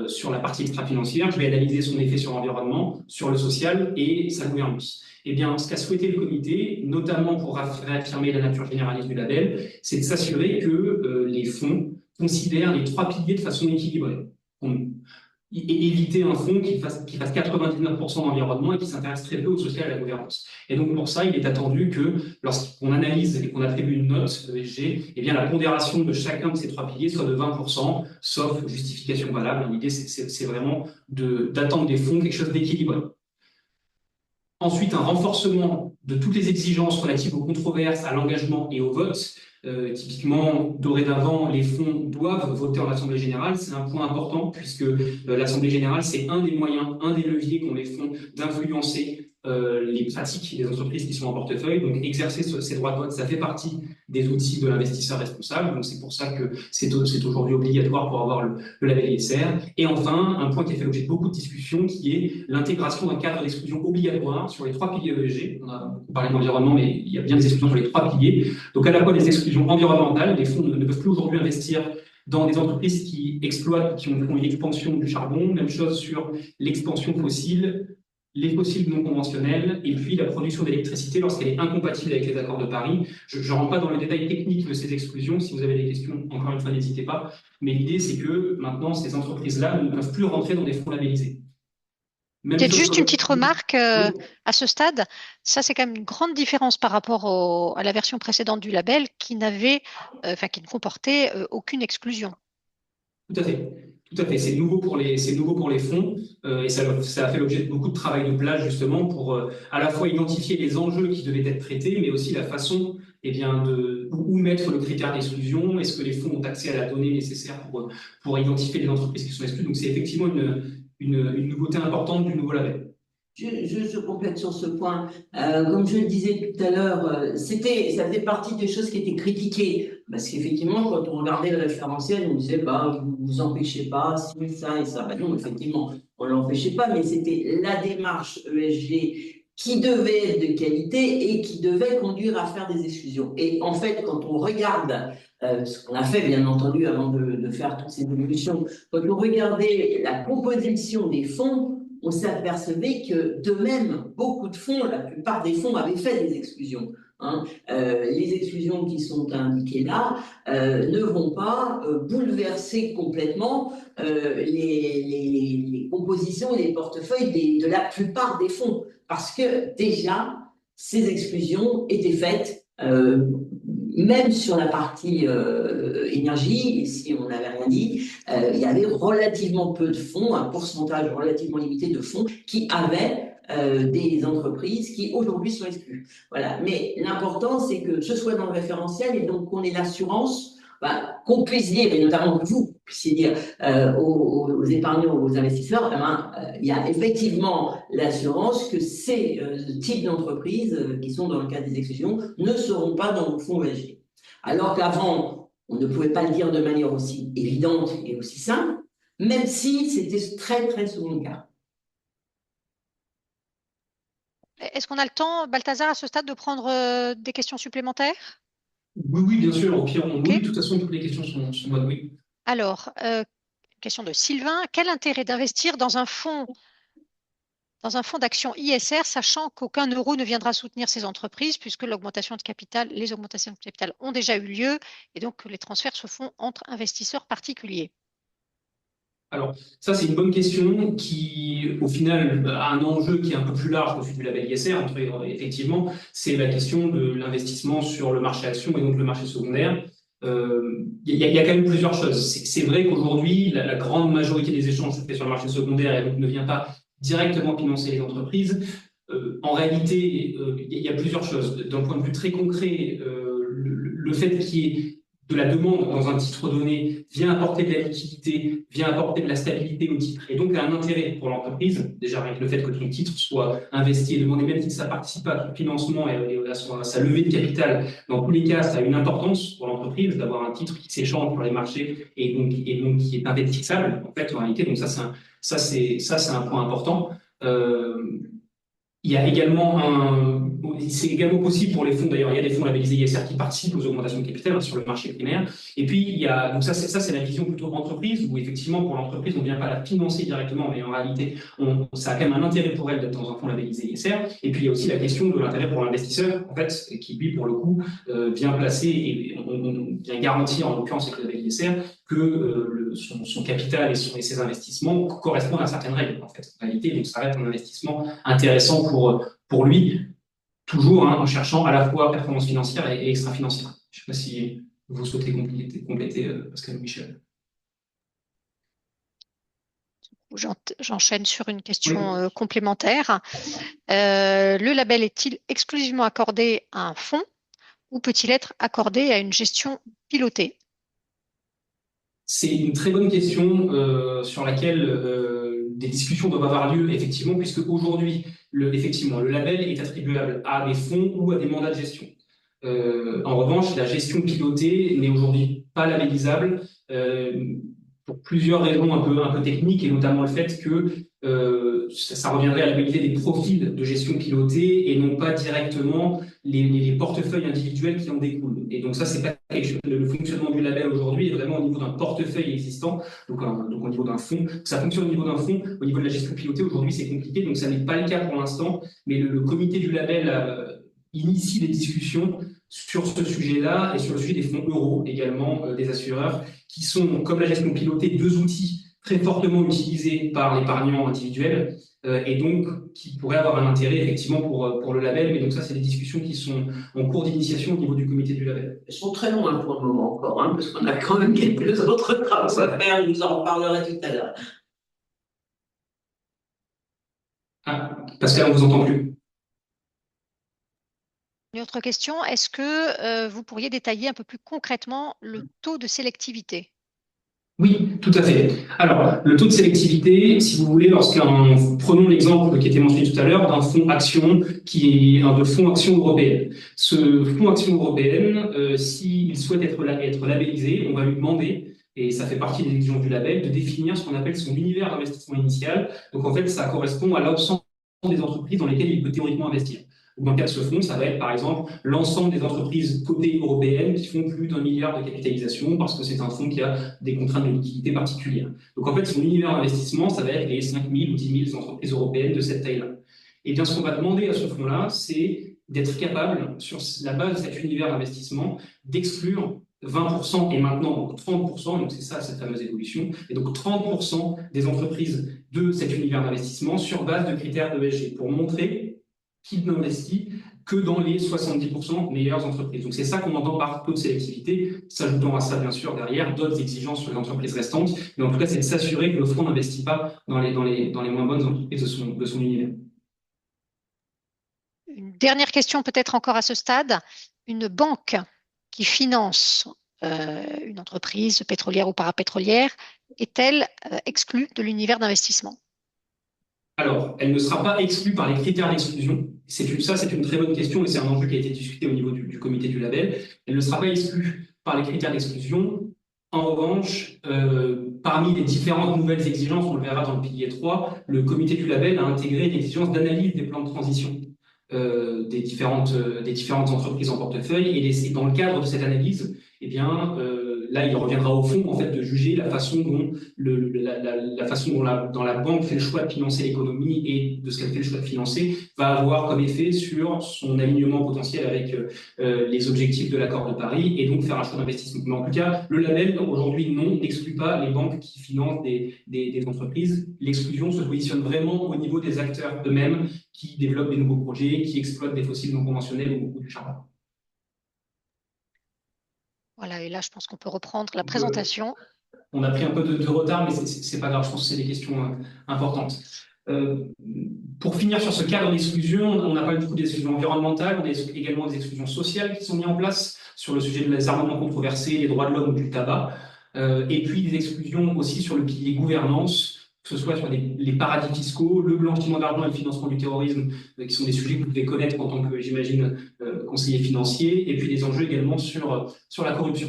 sur la partie extra-financière, je vais analyser son effet sur l'environnement, sur le social et sa gouvernance. Eh bien, ce qu'a souhaité le comité, notamment pour réaffirmer la nature généraliste du label, c'est de s'assurer que les fonds considèrent les 3 piliers de façon équilibrée. Et éviter un fonds qui fasse 99% d'environnement et qui s'intéresse très peu au social et à la gouvernance. Et donc, pour ça, il est attendu que lorsqu'on analyse et qu'on attribue une note ESG, eh bien, la pondération de chacun de ces 3 piliers soit de 20%, sauf justification valable. L'idée, c'est vraiment d'attendre des fonds quelque chose d'équilibré. Ensuite, un renforcement de toutes les exigences relatives aux controverses, à l'engagement et au vote. Typiquement, dorénavant, les fonds doivent voter en Assemblée générale. C'est un point important puisque l'Assemblée générale, c'est un des moyens, un des leviers qu'ont les fonds d'influencer les pratiques des entreprises qui sont en portefeuille. Donc, exercer ces droits de vote, ça fait partie des outils de l'investisseur responsable. Donc, c'est pour ça que c'est aujourd'hui obligatoire pour avoir le label ISR. Et enfin, un point qui a fait l'objet de beaucoup de discussions, qui est l'intégration d'un cadre d'exclusion obligatoire sur les 3 piliers ESG. On a beaucoup parlé d'environnement, mais il y a bien des exclusions sur les 3 piliers. Donc, à la fois des exclusions environnementales, les fonds ne peuvent plus aujourd'hui investir dans des entreprises qui exploitent, qui font une expansion du charbon. Même chose sur l'expansion fossile, les fossiles non conventionnels, et puis la production d'électricité lorsqu'elle est incompatible avec les accords de Paris. Je ne rentre pas dans le détail technique de ces exclusions. Si vous avez des questions, encore une fois, n'hésitez pas. Mais l'idée, c'est que maintenant, ces entreprises-là ne peuvent plus rentrer dans des fonds labellisés. Peut-être juste une petite remarque à ce stade. Ça, c'est quand même une grande différence par rapport à la version précédente du label qui qui ne comportait aucune exclusion. Tout à fait. Tout à fait. C'est nouveau pour les fonds et ça a fait l'objet de beaucoup de travail de plage justement pour à la fois identifier les enjeux qui devaient être traités, mais aussi la façon où mettre le critère d'exclusion. Est-ce que les fonds ont accès à la donnée nécessaire pour identifier les entreprises qui sont exclues? Donc c'est effectivement une nouveauté importante du nouveau label. Je complète sur ce point. Comme je le disais tout à l'heure, ça fait partie des choses qui étaient critiquées. Parce qu'effectivement, quand on regardait le référentiel, on disait, vous empêchez pas, si, ça et ça. Non, effectivement, on l'empêchait pas, mais c'était la démarche ESG qui devait être de qualité et qui devait conduire à faire des exclusions. Et en fait, quand on regarde ce qu'on a fait, bien entendu, avant de faire toutes ces évolutions, quand on regardait la composition des fonds, on s'apercevait que, de même, beaucoup de fonds, la plupart des fonds avaient fait des exclusions. Les exclusions qui sont indiquées là ne vont pas bouleverser complètement les compositions et les portefeuilles de la plupart des fonds. Parce que déjà, ces exclusions étaient faites même sur la partie énergie, et si on n'avait rien dit, il y avait relativement peu de fonds, un pourcentage relativement limité de fonds qui avaient des entreprises qui aujourd'hui sont exclues. Voilà. Mais l'important, c'est que ce soit dans le référentiel et donc qu'on ait l'assurance qu'on puisse dire, et notamment que vous puissiez dire aux épargnants, aux investisseurs, il y a effectivement l'assurance que ces types d'entreprises qui sont dans le cadre des exclusions ne seront pas dans le fonds ESG. Alors qu'avant, on ne pouvait pas le dire de manière aussi évidente et aussi simple, même si c'était très, très souvent le cas. Est-ce qu'on a le temps, Balthazar, à ce stade, de prendre des questions supplémentaires? Oui, bien sûr. Au pire, Okay. Oui, de toute façon, toutes les questions sont bonnes, oui. Alors, question de Sylvain. Quel intérêt d'investir dans un fonds d'action ISR, sachant qu'aucun euro ne viendra soutenir ces entreprises, puisque les augmentations de capital ont déjà eu lieu, et donc les transferts se font entre investisseurs particuliers? Alors, ça, c'est une bonne question qui, au final, a un enjeu qui est un peu plus large que celui du label ISR. Effectivement, c'est la question de l'investissement sur le marché action et donc le marché secondaire. Il y a quand même plusieurs choses. C'est vrai qu'aujourd'hui, la grande majorité des échanges se fait sur le marché secondaire et donc ne vient pas directement financer les entreprises. En réalité, il y a plusieurs choses. D'un point de vue très concret, le fait qu'il y ait de la demande dans un titre donné vient apporter de la liquidité, vient apporter de la stabilité au titre et donc a un intérêt pour l'entreprise, déjà avec le fait que son titre soit investi et demandé, même si ça participe à son financement et à sa levée de capital, dans tous les cas, ça a une importance pour l'entreprise d'avoir un titre qui s'échange sur les marchés et donc qui est investissable, en fait, en réalité. Donc ça, c'est un point important. Il y a également c'est également possible pour les fonds, d'ailleurs, il y a des fonds labellisés ISR qui participent aux augmentations de capital sur le marché primaire. Et puis, donc ça, c'est la vision plutôt entreprise, où effectivement, pour l'entreprise, on ne vient pas la financer directement, mais en réalité, ça a quand même un intérêt pour elle d'être dans un fonds labellisé ISR. Et puis, il y a aussi la question de l'intérêt pour l'investisseur, en fait, qui, lui, pour le coup, vient placer et on vient garantir, en l'occurrence avec le label ISR, que son capital et ses investissements correspondent à certaines règles, en fait, en réalité. Donc, ça reste un investissement intéressant pour lui, toujours en cherchant à la fois performance financière et extra-financière. Je ne sais pas si vous souhaitez compléter Pascal ou Michel. J'enchaîne sur une question complémentaire. Le label est-il exclusivement accordé à un fonds ou peut-il être accordé à une gestion pilotée? C'est une très bonne question sur laquelle des discussions doivent avoir lieu, effectivement, puisque aujourd'hui, effectivement, le label est attribuable à des fonds ou à des mandats de gestion. En revanche, la gestion pilotée n'est aujourd'hui pas labellisable pour plusieurs raisons un peu techniques, et notamment le fait que ça reviendrait à labelliser des profils de gestion pilotée et non pas directement les portefeuilles individuels qui en découlent. Et donc ça, c'est pas quelque chose. Le fonctionnement du label aujourd'hui est vraiment au niveau d'un portefeuille existant, donc au niveau d'un fonds. Ça fonctionne au niveau d'un fonds. Au niveau de la gestion pilotée, aujourd'hui, c'est compliqué, donc ça n'est pas le cas pour l'instant. Mais le comité du label initie des discussions sur ce sujet-là et sur le sujet des fonds euros également, des assureurs, qui sont, comme la gestion pilotée, deux outils très fortement utilisés par l'épargnant individuel et donc qui pourraient avoir un intérêt effectivement pour le label. Mais donc ça, c'est des discussions qui sont en cours d'initiation au niveau du comité du label. Elles sont très loin pour le moment encore, parce qu'on a quand même quelques autres travaux à faire, je vous en reparlerai tout à l'heure. Ah, Pascal, on ne vous entend plus. Une autre question, est-ce que vous pourriez détailler un peu plus concrètement le taux de sélectivité? Oui, tout à fait. Alors, le taux de sélectivité, si vous voulez, prenons l'exemple qui était mentionné tout à l'heure d'un fonds action qui est un de fonds action européenne. Ce fonds action européenne, s'il souhaite être labellisé, on va lui demander, et ça fait partie des exigences du label, de définir ce qu'on appelle son univers d'investissement initial. Donc, en fait, ça correspond à l'ensemble des entreprises dans lesquelles il peut théoriquement investir. Dans le cas de ce fonds, ça va être par exemple l'ensemble des entreprises cotées européennes qui font plus d'1 milliard de capitalisation parce que c'est un fonds qui a des contraintes de liquidité particulières. Donc en fait, son univers d'investissement, ça va être les 5 000 ou 10 000 entreprises européennes de cette taille-là. Et bien ce qu'on va demander à ce fonds-là, c'est d'être capable, sur la base de cet univers d'investissement, d'exclure 20% et maintenant donc 30%, donc c'est ça cette fameuse évolution, et donc 30% des entreprises de cet univers d'investissement sur base de critères ESG pour montrer qu'il n'investit que dans les 70% meilleures entreprises. Donc c'est ça qu'on entend par taux de sélectivité, s'ajoutant à ça bien sûr derrière d'autres exigences sur les entreprises restantes, mais en tout cas c'est de s'assurer que le fonds n'investit pas dans les moins bonnes entreprises de son univers. Une dernière question peut-être encore à ce stade. Une banque qui finance une entreprise pétrolière ou parapétrolière est-elle exclue de l'univers d'investissement? Alors, elle ne sera pas exclue par les critères d'exclusion. C'est une très bonne question et c'est un enjeu qui a été discuté au niveau du comité du label. Elle ne sera pas exclue par les critères d'exclusion. En revanche, parmi les différentes nouvelles exigences, on le verra dans le pilier 3, le comité du label a intégré l'exigence d'analyse des plans de transition des différentes entreprises en portefeuille. Et dans le cadre de cette analyse, eh bien, là, il reviendra au fond en fait, de juger la façon dont, la banque fait le choix de financer l'économie et de ce qu'elle fait le choix de financer va avoir comme effet sur son alignement potentiel avec les objectifs de l'accord de Paris et donc faire un choix d'investissement. Mais en tout cas, le label, aujourd'hui, non, n'exclut pas les banques qui financent des entreprises. L'exclusion se positionne vraiment au niveau des acteurs eux-mêmes qui développent des nouveaux projets, qui exploitent des fossiles non conventionnels ou du charbon. Voilà, et là, je pense qu'on peut reprendre la présentation. On a pris un peu de retard, mais c'est pas grave, je pense que c'est des questions importantes. Pour finir sur ce cadre d'exclusion, on n'a pas du tout des exclusions environnementales, on a également des exclusions sociales qui sont mises en place. sur le sujet des armements controversés, les droits de l'homme ou du tabac, et puis des exclusions aussi sur le pilier gouvernance, que ce soit sur les paradis fiscaux, le blanchiment d'argent et le financement du terrorisme, qui sont des sujets que vous devez connaître en tant que, j'imagine, conseiller financier, et puis des enjeux également sur la corruption.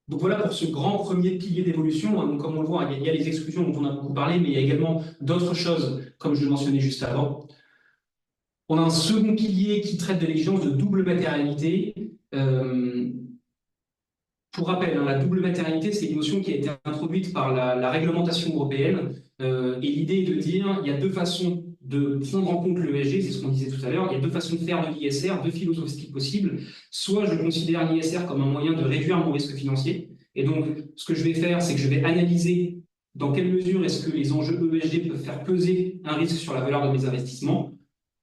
Donc voilà pour ce grand premier pilier d'évolution. Donc comme on le voit, il y a les exclusions dont on a beaucoup parlé, mais il y a également d'autres choses, comme je le mentionnais juste avant. On a un second pilier qui traite de l'exigence de double matérialité. Pour rappel, la double matérialité, c'est une notion qui a été introduite par la réglementation européenne. Et l'idée est de dire il y a deux façons de prendre en compte l'ESG, c'est ce qu'on disait tout à l'heure, il y a deux façons de faire de l'ISR, deux philosophies possibles. Soit je considère l'ISR comme un moyen de réduire mon risque financier. Et donc, ce que je vais faire, c'est que je vais analyser dans quelle mesure est-ce que les enjeux ESG peuvent faire peser un risque sur la valeur de mes investissements.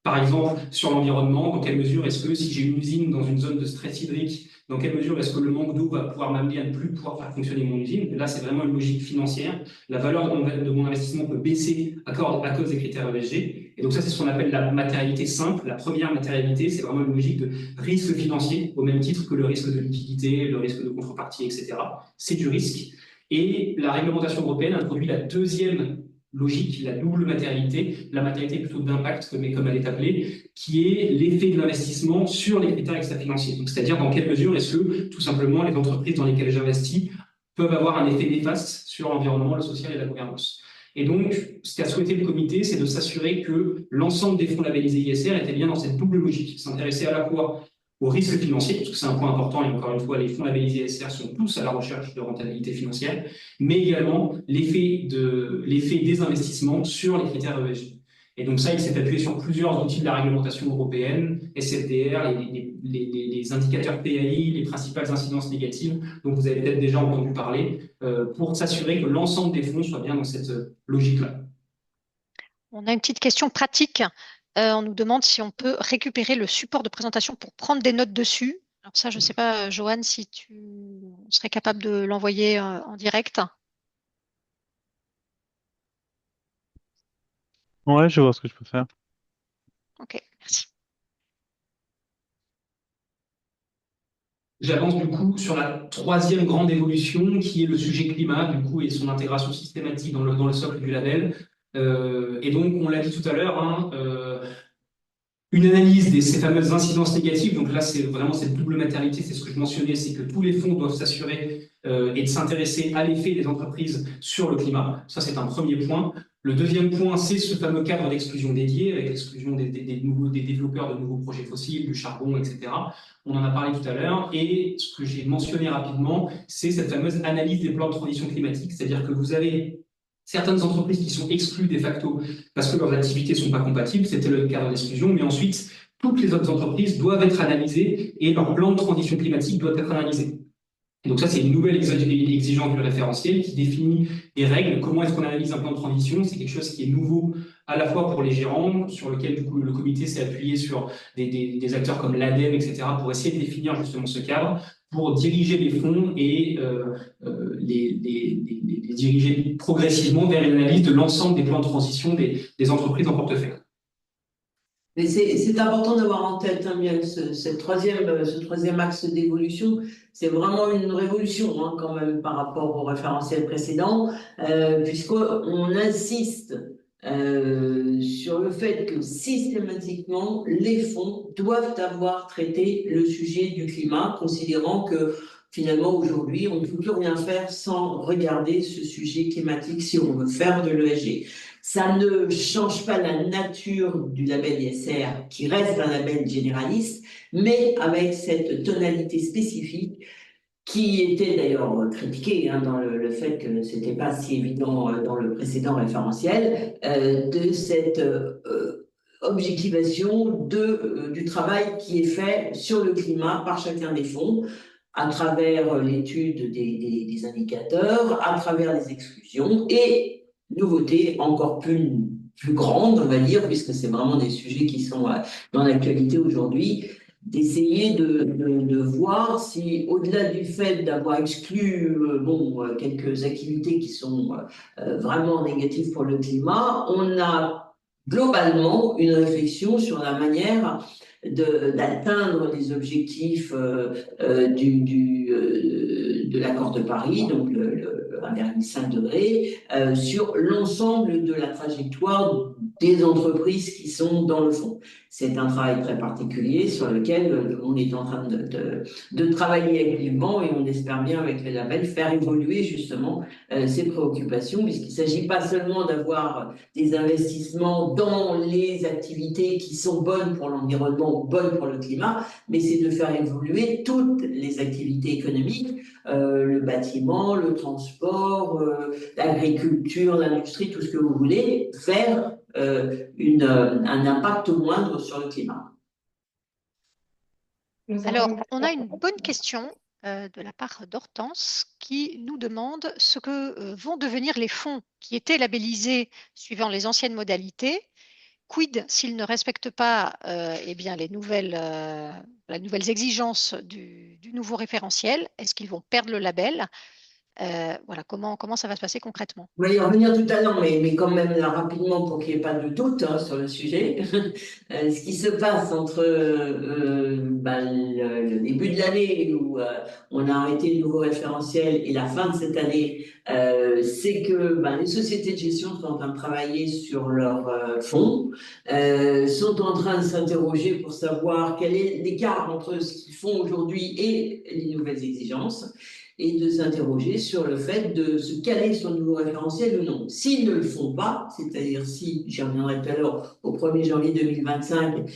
Par exemple, sur l'environnement, dans quelle mesure est-ce que si j'ai une usine dans une zone de stress hydrique, dans quelle mesure est-ce que le manque d'eau va pouvoir m'amener à ne plus pouvoir faire fonctionner mon usine? Là, c'est vraiment une logique financière. La valeur de mon investissement peut baisser à cause des critères ESG. Et donc ça, c'est ce qu'on appelle la matérialité simple. La première matérialité, c'est vraiment une logique de risque financier, au même titre que le risque de liquidité, le risque de contrepartie, etc. C'est du risque. Et la réglementation européenne introduit la deuxième logique, la double matérialité, la matérialité plutôt d'impact, comme elle est appelée, qui est l'effet de l'investissement sur les critères extra-financiers. Donc, c'est-à-dire dans quelle mesure est-ce que, tout simplement, les entreprises dans lesquelles j'investis peuvent avoir un effet néfaste sur l'environnement, le social et la gouvernance. Et donc, ce qu'a souhaité le comité, c'est de s'assurer que l'ensemble des fonds labellisés ISR étaient bien dans cette double logique, s'intéresser à la fois au risque financier, parce que c'est un point important, et encore une fois, les fonds labellisés ISR sont tous à la recherche de rentabilité financière, mais également l'effet des investissements sur les critères ESG. Et donc ça, il s'est appuyé sur plusieurs outils de la réglementation européenne, SFDR, les indicateurs PAI, les principales incidences négatives, dont vous avez peut-être déjà entendu parler, pour s'assurer que l'ensemble des fonds soient bien dans cette logique-là. On a une petite question pratique. On nous demande si on peut récupérer le support de présentation pour prendre des notes dessus. Alors ça, je ne sais pas, Joanne, si tu serais capable de l'envoyer en direct. Ouais, je vois ce que je peux faire. Ok, merci. J'avance du coup sur la troisième grande évolution, qui est le sujet climat, du coup, et son intégration systématique dans le socle du label. Et donc, on l'a dit tout à l'heure, une analyse de ces fameuses incidences négatives. Donc là, c'est vraiment cette double matérialité, c'est ce que je mentionnais, c'est que tous les fonds doivent s'assurer et de s'intéresser à l'effet des entreprises sur le climat. Ça, c'est un premier point. Le deuxième point, c'est ce fameux cadre d'exclusion dédié, avec l'exclusion des développeurs de nouveaux projets fossiles, du charbon, etc. On en a parlé tout à l'heure. Et ce que j'ai mentionné rapidement, c'est cette fameuse analyse des plans de transition climatique, c'est-à-dire que vous avez certaines entreprises qui sont exclues de facto parce que leurs activités ne sont pas compatibles, c'était le cadre d'exclusion, mais ensuite, toutes les autres entreprises doivent être analysées et leur plan de transition climatique doit être analysé. Et donc ça, c'est une nouvelle exigence du référentiel qui définit des règles. Comment est-ce qu'on analyse un plan de transition? C'est quelque chose qui est nouveau à la fois pour les gérants, sur lequel du coup, le comité s'est appuyé sur des acteurs comme l'ADEME, etc., pour essayer de définir justement ce cadre, pour diriger les fonds et les diriger progressivement vers une analyse de l'ensemble des plans de transition des entreprises en portefeuille. Mais c'est important d'avoir en tête bien ce troisième axe d'évolution. C'est vraiment une révolution quand même par rapport au référentiel précédent, puisqu'on insiste sur le fait que systématiquement, les fonds doivent avoir traité le sujet du climat, considérant que finalement, aujourd'hui, on ne peut plus rien faire sans regarder ce sujet climatique si on veut faire de l'ESG. Ça ne change pas la nature du label ISR, qui reste un label généraliste, mais avec cette tonalité spécifique qui était d'ailleurs critiquée dans le fait que ce n'était pas si évident dans le précédent référentiel, de cette objectivation du travail qui est fait sur le climat par chacun des fonds, à travers l'étude des indicateurs, à travers les exclusions et nouveauté encore plus grande, on va dire, puisque c'est vraiment des sujets qui sont dans l'actualité aujourd'hui, d'essayer de voir si, au-delà du fait d'avoir exclu quelques activités qui sont vraiment négatives pour le climat, on a globalement une réflexion sur la manière d'atteindre les objectifs de l'accord de Paris, donc le 1,5 degré, sur l'ensemble de la trajectoire des entreprises qui sont dans le fond. C'est un travail très particulier sur lequel on est en train de travailler activement et on espère bien avec le label faire évoluer justement ces préoccupations, puisqu'il ne s'agit pas seulement d'avoir des investissements dans les activités qui sont bonnes pour l'environnement, bonnes pour le climat, mais c'est de faire évoluer toutes les activités économiques, le bâtiment, le transport, l'agriculture, l'industrie, tout ce que vous voulez, vers un impact moindre sur le climat. Alors, on a une bonne question de la part d'Hortense qui nous demande ce que vont devenir les fonds qui étaient labellisés suivant les anciennes modalités. Quid s'ils ne respectent pas eh bien, les nouvelles exigences du nouveau référentiel? Est-ce qu'ils vont perdre le label? Voilà, comment ça va se passer concrètement? On va y revenir tout à l'heure, mais quand même là, rapidement pour qu'il n'y ait pas de doute sur le sujet. Ce qui se passe entre le début de l'année où on a arrêté le nouveau référentiel et la fin de cette année, c'est que les sociétés de gestion sont en train de travailler sur leurs fonds, sont en train de s'interroger pour savoir quel est l'écart entre ce qu'ils font aujourd'hui et les nouvelles exigences, et de s'interroger sur le fait de se caler sur le nouveau référentiel ou non. S'ils ne le font pas, c'est-à-dire si, j'y reviendrai tout à l'heure, au 1er janvier 2025,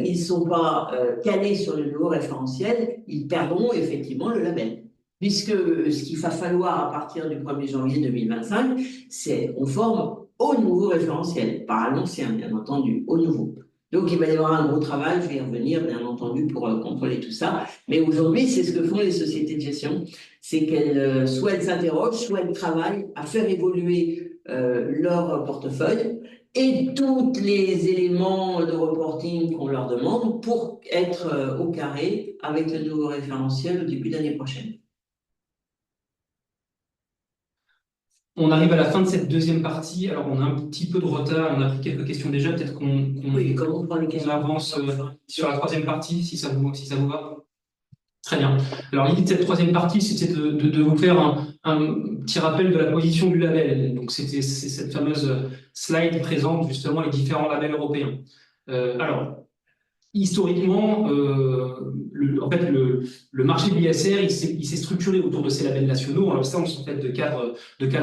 ils ne sont pas calés sur le nouveau référentiel, ils perdront effectivement le label. Puisque ce qu'il va falloir à partir du 1er janvier 2025, c'est conforme au nouveau référentiel, pas à l'ancien, bien entendu, au nouveau. Donc, il va y avoir un gros travail, je vais y revenir, bien entendu, pour contrôler tout ça. Mais aujourd'hui, c'est ce que font les sociétés de gestion, c'est qu'elles, soit elles s'interrogent, soit elles travaillent à faire évoluer leur portefeuille et tous les éléments de reporting qu'on leur demande pour être au carré avec le nouveau référentiel au début de l'année prochaine. On arrive à la fin de cette deuxième partie. Alors, on a un petit peu de retard. On a pris quelques questions déjà. Peut-être qu'on avance sur la troisième partie, si ça vous va. Très bien. Alors, l'idée de cette troisième partie, c'était de vous faire un petit rappel de la position du label. Donc, c'est cette fameuse slide qui présente justement les différents labels européens. Alors, historiquement, le marché de l'ISR, il s'est structuré autour de ces labels nationaux en l'absence en fait de cadre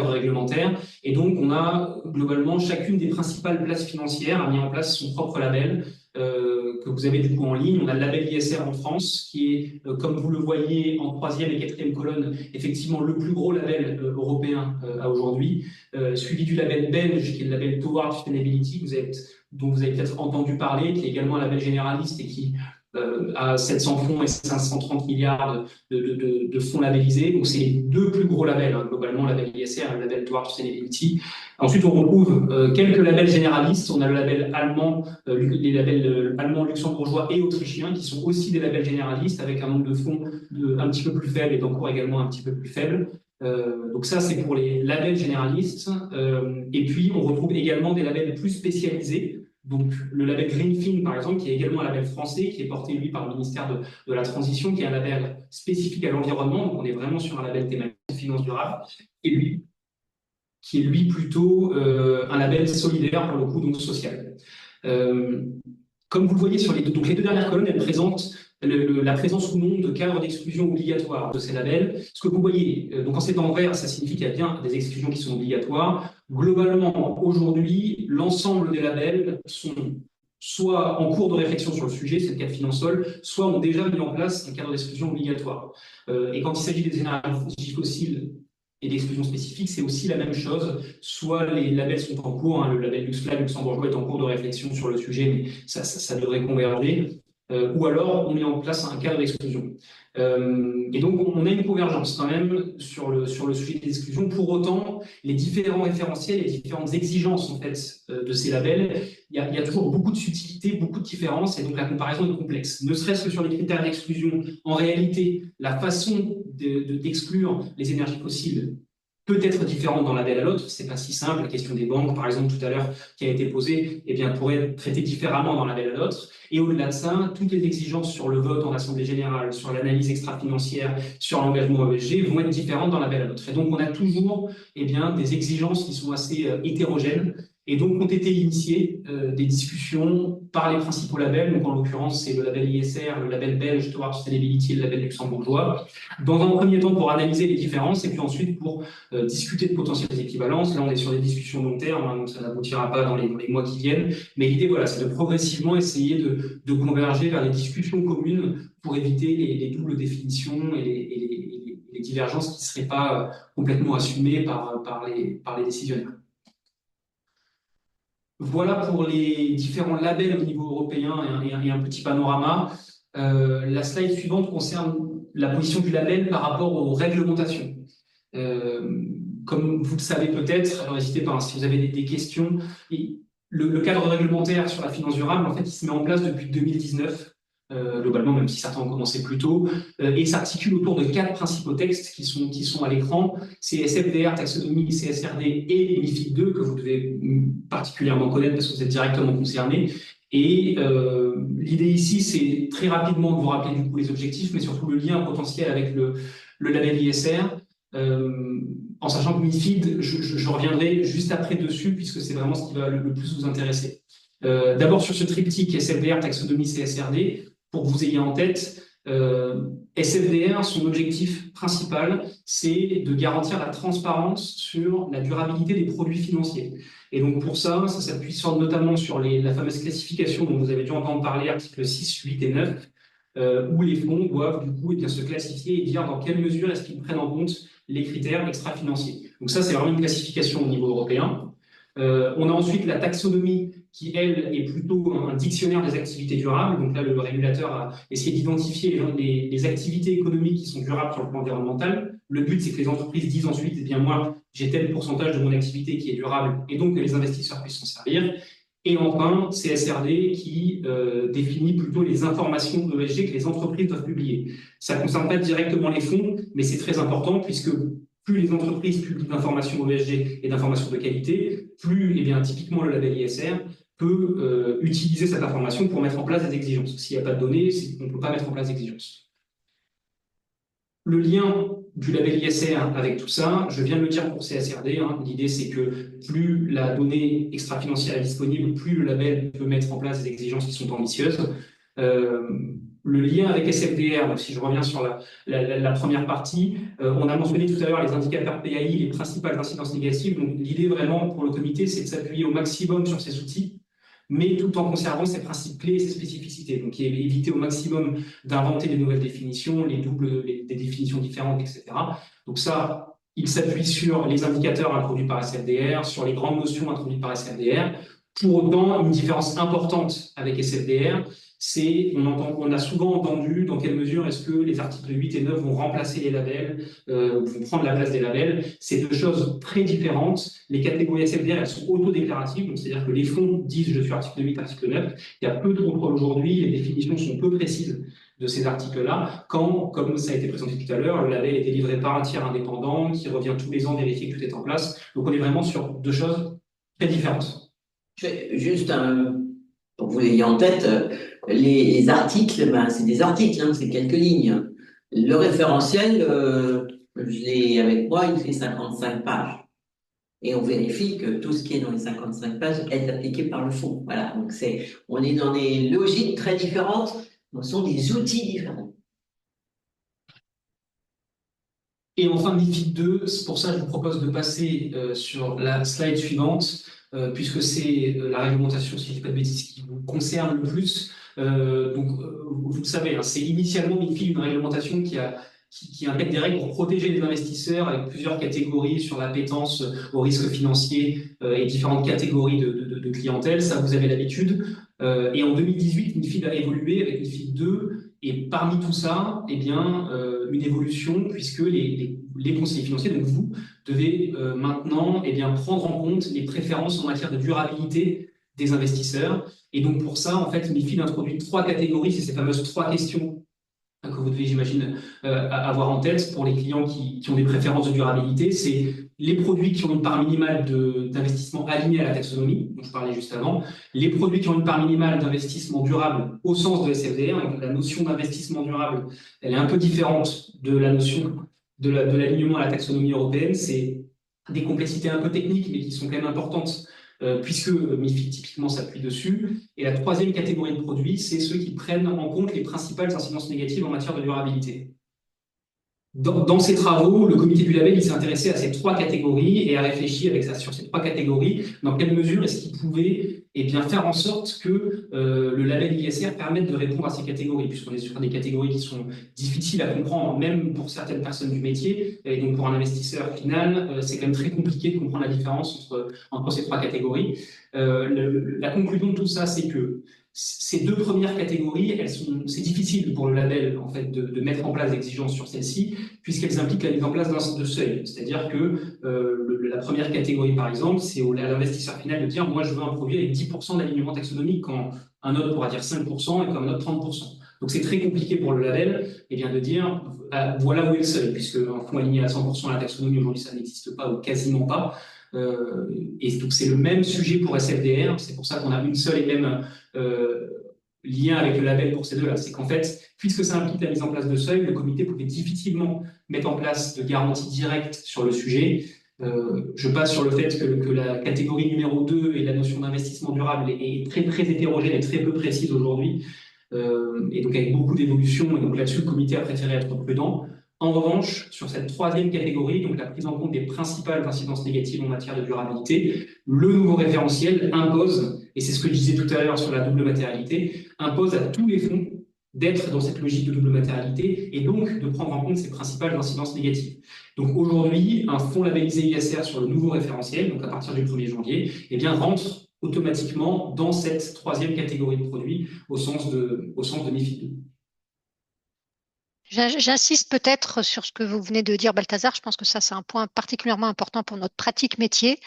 réglementaire. Et donc, on a globalement chacune des principales places financières a mis en place son propre label que vous avez du coup en ligne. On a le label ISR en France, qui est, comme vous le voyez en troisième et quatrième colonne, effectivement le plus gros label européen à aujourd'hui, suivi du label belge, qui est le label Toward Sustainability, dont vous avez peut-être entendu parler, qui est également un label généraliste et qui a 700 fonds et 530 milliards de fonds labellisés. Donc, c'est les deux plus gros labels, globalement, le label ISR et le label Toward Sustainability. Ensuite, on retrouve quelques labels généralistes. On a le label allemand, les labels allemands, luxembourgeois et autrichiens, qui sont aussi des labels généralistes avec un nombre de fonds un petit peu plus faible et d'encours également un petit peu plus faible. Donc ça, c'est pour les labels généralistes. Et puis, on retrouve également des labels plus spécialisés. Donc, le label Greenfin, par exemple, qui est également un label français, qui est porté, lui, par le ministère de la Transition, qui est un label spécifique à l'environnement. Donc, on est vraiment sur un label thématique de finance durable. Et lui, qui est, lui, plutôt un label solidaire, pour le coup, donc social. Comme vous le voyez sur les deux dernières colonnes, elles présentent la présence ou non de cadres d'exclusion obligatoires de ces labels. Ce que vous voyez, donc quand c'est en vert, ça signifie qu'il y a bien des exclusions qui sont obligatoires. Globalement, aujourd'hui, l'ensemble des labels sont soit en cours de réflexion sur le sujet, c'est le cas de Finansol, soit ont déjà mis en place un cadre d'exclusion obligatoire. Et quand il s'agit des énergies fossiles et d'exclusion spécifique, c'est aussi la même chose. Soit les labels sont en cours, le label Luxfla luxembourgeois est en cours de réflexion sur le sujet, mais ça devrait converger. Ou alors on met en place un cadre d'exclusion. Et donc on a une convergence quand même sur le sujet des exclusions. Pour autant, les différents référentiels, les différentes exigences en fait de ces labels, il y a toujours beaucoup de subtilités, beaucoup de différences, et donc la comparaison est complexe. Ne serait-ce que sur les critères d'exclusion, en réalité, la façon d'exclure les énergies fossiles peut être différente d'un label à l'autre. C'est pas si simple. La question des banques, par exemple, tout à l'heure, qui a été posée, eh bien, pourrait être traitée différemment d'un label à l'autre. Et au-delà de ça, toutes les exigences sur le vote en assemblée générale, sur l'analyse extra-financière, sur l'engagement ESG vont être différentes d'un label à l'autre. Et donc, on a toujours, eh bien, des exigences qui sont assez hétérogènes. Et donc, ont été initiées des discussions par les principaux labels. Donc, en l'occurrence, c'est le label ISR, le label belge Towards Sustainability et le label luxembourgeois. Dans un premier temps, pour analyser les différences et puis ensuite pour discuter de potentielles équivalences. Là, on est sur des discussions long terme, hein, donc ça n'aboutira pas dans les mois qui viennent. Mais l'idée, voilà, c'est de progressivement essayer de converger vers des discussions communes pour éviter les doubles définitions et les divergences qui ne seraient pas complètement assumées par les décisionnaires. Voilà pour les différents labels au niveau européen et un petit panorama. La slide suivante concerne la position du label par rapport aux réglementations. Comme vous le savez peut-être, alors n'hésitez pas, hein, si vous avez des questions, le cadre réglementaire sur la finance durable, en fait, il se met en place depuis 2019, globalement, même si certains ont commencé plus tôt, et s'articule autour de 4 principaux textes qui sont à l'écran. C'est SFDR, taxonomie, CSRD et MiFID II, que vous devez particulièrement connaître parce que vous êtes directement concerné. Et l'idée ici, c'est très rapidement de vous rappeler du coup les objectifs, mais surtout le lien potentiel avec le label ISR. En sachant que MiFID, je reviendrai juste après dessus, puisque c'est vraiment ce qui va le plus vous intéresser. D'abord sur ce triptyque SFDR, taxonomie, CSRD, pour que vous ayez en tête, SFDR, son objectif principal, c'est de garantir la transparence sur la durabilité des produits financiers. Et donc pour ça s'appuie notamment sur la fameuse classification dont vous avez dû entendre parler, articles 6, 8 et 9, où les fonds doivent du coup se classifier et dire dans quelle mesure est-ce qu'ils prennent en compte les critères extra-financiers. Donc ça, c'est vraiment une classification au niveau européen. On a ensuite la taxonomie qui, elle, est plutôt un dictionnaire des activités durables. Donc là, le régulateur a essayé d'identifier les activités économiques qui sont durables sur le plan environnemental. Le but, c'est que les entreprises disent ensuite, eh bien moi, j'ai tel pourcentage de mon activité qui est durable et donc que les investisseurs puissent s'en servir. Et enfin, CSRD qui définit plutôt les informations ESG que les entreprises doivent publier. Ça ne concerne pas directement les fonds, mais c'est très important puisque plus les entreprises publient d'informations ESG et d'informations de qualité, plus, eh bien, typiquement, le label ISR peut utiliser cette information pour mettre en place des exigences. S'il n'y a pas de données, on ne peut pas mettre en place d'exigences. Le lien du label ISR avec tout ça, je viens de le dire pour CSRD, hein, l'idée c'est que plus la donnée extra-financière est disponible, plus le label peut mettre en place des exigences qui sont ambitieuses. Le lien avec SFDR, donc si je reviens sur la première partie, on a mentionné tout à l'heure les indicateurs PAI, les principales incidences négatives. Donc l'idée vraiment pour le comité, c'est de s'appuyer au maximum sur ces outils, mais tout en conservant ses principes clés et ses spécificités. Donc éviter au maximum d'inventer des nouvelles définitions, des définitions différentes, etc. Donc ça, il s'appuie sur les indicateurs introduits par SFDR, sur les grandes notions introduites par SFDR. Pour autant, une différence importante avec SFDR, on a souvent entendu dans quelle mesure est-ce que les articles 8 et 9 vont remplacer les labels, vont prendre la place des labels. C'est deux choses très différentes. Les catégories SFDR, elles sont autodéclaratives, donc c'est-à-dire que les fonds disent je suis article 8, article 9. Il y a peu de contrôle aujourd'hui, les définitions sont peu précises de ces articles-là, quand, comme ça a été présenté tout à l'heure, le label est délivré par un tiers indépendant qui revient tous les ans vérifier que tout est en place. Donc on est vraiment sur deux choses très différentes. Juste pour que vous l'ayez en tête, les articles, ben, c'est des articles, hein, c'est quelques lignes. Le référentiel, je l'ai avec moi, il fait 55 pages. Et on vérifie que tout ce qui est dans les 55 pages est appliqué par le fond. Voilà, donc on est dans des logiques très différentes, ce sont des outils différents. Et enfin, MiFID II, c'est pour ça que je vous propose de passer sur la slide suivante, puisque c'est la réglementation, si je ne dis pas de bêtises, qui vous concerne le plus. Vous le savez, hein, c'est initialement MiFID une réglementation qui intègre des règles pour protéger les investisseurs avec plusieurs catégories sur l'appétence au risque financier et différentes catégories de clientèle. Ça, vous avez l'habitude. Et en 2018, MiFID a évolué avec MiFID II. Et parmi tout ça, eh bien, une évolution, puisque les conseillers financiers, donc vous, devez maintenant eh bien, prendre en compte les préférences en matière de durabilité des investisseurs. Et donc pour ça, en fait, MiFID introduit 3 catégories, c'est ces fameuses 3 questions que vous devez, j'imagine, avoir en tête pour les clients qui ont des préférences de durabilité, c'est les produits qui ont une part minimale d'investissement aligné à la taxonomie, dont je parlais juste avant, les produits qui ont une part minimale d'investissement durable au sens de SFDR. Donc la notion d'investissement durable, elle est un peu différente de la notion de l'alignement à la taxonomie européenne. C'est des complexités un peu techniques, mais qui sont quand même importantes, puisque MiFID typiquement s'appuie dessus. Et la troisième catégorie de produits, c'est ceux qui prennent en compte les principales incidences négatives en matière de durabilité. Dans ses travaux, le comité du label, il s'est intéressé à ces trois catégories et a réfléchi avec ça sur ces trois catégories. Dans quelle mesure est-ce qu'il pouvait faire en sorte que le label ISR permette de répondre à ces catégories, puisqu'on est sur des catégories qui sont difficiles à comprendre, même pour certaines personnes du métier. Et donc, pour un investisseur final, c'est quand même très compliqué de comprendre la différence entre ces trois catégories. La conclusion de tout ça, c'est que ces deux premières catégories, c'est difficile pour le label en fait de mettre en place des exigences sur celles-ci, puisqu'elles impliquent la mise en place de seuil. C'est-à-dire que la première catégorie, par exemple, c'est à l'investisseur final de dire moi je veux un produit avec 10% d'alignement taxonomique, quand un autre pourra dire 5% et comme un autre 30%. Donc c'est très compliqué pour le label de dire voilà où est le seuil, puisque un fonds aligné à 100% à la taxonomie aujourd'hui ça n'existe pas ou quasiment pas. Et donc c'est le même sujet pour SFDR, c'est pour ça qu'on a une seule et même lien avec le label pour ces deux-là. C'est qu'en fait, puisque ça implique la mise en place de seuil, le comité pouvait difficilement mettre en place de garanties directes sur le sujet. Je passe sur le fait que la catégorie numéro 2 et la notion d'investissement durable est très, très hétérogène et très peu précise aujourd'hui, et donc avec beaucoup d'évolutions, et donc là-dessus, le comité a préféré être prudent. En revanche, sur cette troisième catégorie, donc la prise en compte des principales incidences négatives en matière de durabilité, le nouveau référentiel impose, et c'est ce que je disais tout à l'heure sur la double matérialité, impose à tous les fonds d'être dans cette logique de double matérialité et donc de prendre en compte ces principales incidences négatives. Donc aujourd'hui, un fonds labellisé ISR sur le nouveau référentiel, donc à partir du 1er janvier, rentre automatiquement dans cette troisième catégorie de produits au sens de MiFID. J'insiste peut-être sur ce que vous venez de dire, Balthazar. Je pense que ça, c'est un point particulièrement important pour notre pratique métier.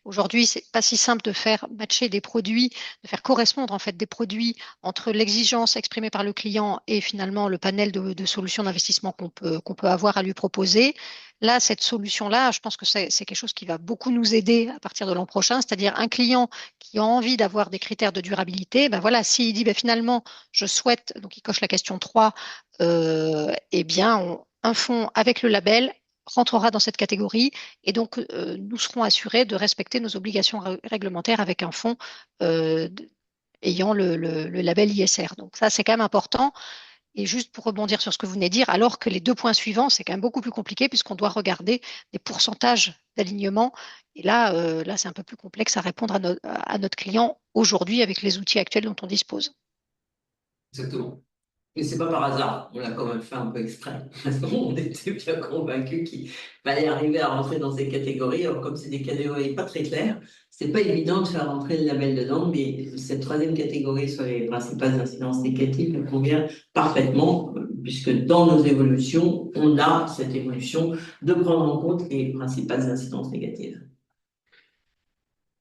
Aujourd'hui, c'est pas si simple de faire matcher des produits, de faire correspondre en fait des produits entre l'exigence exprimée par le client et finalement le panel de solutions d'investissement qu'on peut avoir à lui proposer. Là, cette solution-là, je pense que c'est quelque chose qui va beaucoup nous aider à partir de l'an prochain, c'est-à-dire un client qui a envie d'avoir des critères de durabilité, ben voilà, s'il dit finalement, je souhaite, donc il coche la question 3, un fonds avec le label rentrera dans cette catégorie et donc nous serons assurés de respecter nos obligations réglementaires avec un fonds ayant le label ISR. Donc ça, c'est quand même important. Et juste pour rebondir sur ce que vous venez de dire, alors que les deux points suivants, c'est quand même beaucoup plus compliqué puisqu'on doit regarder des pourcentages d'alignement. Et là, c'est un peu plus complexe à répondre à notre client aujourd'hui avec les outils actuels dont on dispose. Exactement. Mais c'est pas par hasard, on l'a quand même fait un peu exprès, parce qu'on était bien convaincus qu'il fallait arriver à rentrer dans ces catégories. Alors, comme c'est des catégories pas très claires, c'est pas évident de faire rentrer le label dedans, mais cette troisième catégorie sur les principales incidences négatives nous convient parfaitement, puisque dans nos évolutions, on a cette évolution de prendre en compte les principales incidences négatives.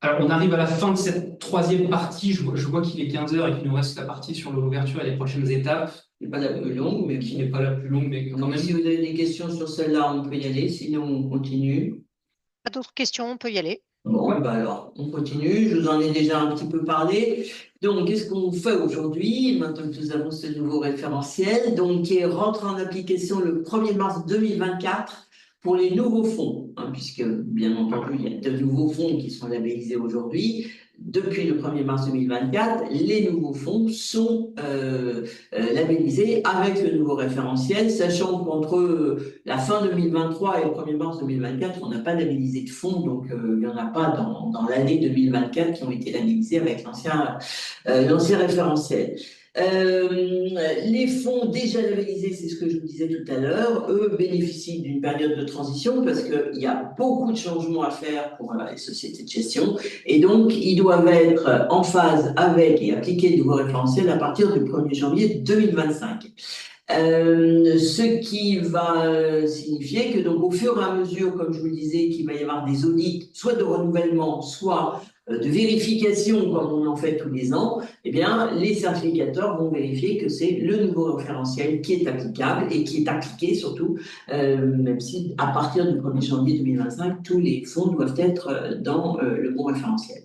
Alors, on arrive à la fin de cette troisième partie. Je vois qu'il est 15 heures et qu'il nous reste la partie sur l'ouverture et les prochaines étapes. Qui n'est pas la plus longue, mais qui n'est pas la plus longue, mais quand donc, même. si vous avez des questions sur celle-là, on peut y aller, sinon on continue. Pas d'autres questions, on peut y aller. Bon, alors, on continue. Je vous en ai déjà un petit peu parlé. Donc, qu'est-ce qu'on fait aujourd'hui, maintenant que nous avons ce nouveau référentiel, donc qui rentre en application le 1er mars 2024 pour les nouveaux fonds, puisque, bien entendu, il y a de nouveaux fonds qui sont labellisés aujourd'hui. Depuis le 1er mars 2024, les nouveaux fonds sont labellisés avec le nouveau référentiel, sachant qu'entre la fin 2023 et le 1er mars 2024, on n'a pas labellisé de fonds, donc il n'y en a pas dans l'année 2024 qui ont été labellisés avec l'ancien référentiel. Les fonds déjà labellisés, c'est ce que je vous disais tout à l'heure, eux bénéficient d'une période de transition parce qu'il y a beaucoup de changements à faire pour les sociétés de gestion et donc ils doivent être en phase avec et appliquer le nouveau référentiel à partir du 1er janvier 2025. Ce qui va signifier que donc au fur et à mesure, comme je vous le disais, qu'il va y avoir des audits, soit de renouvellement, soit de vérification, comme on en fait tous les ans, eh bien, les certificateurs vont vérifier que c'est le nouveau référentiel qui est applicable et qui est appliqué surtout, même si à partir du 1er janvier 2025, tous les fonds doivent être dans le bon référentiel.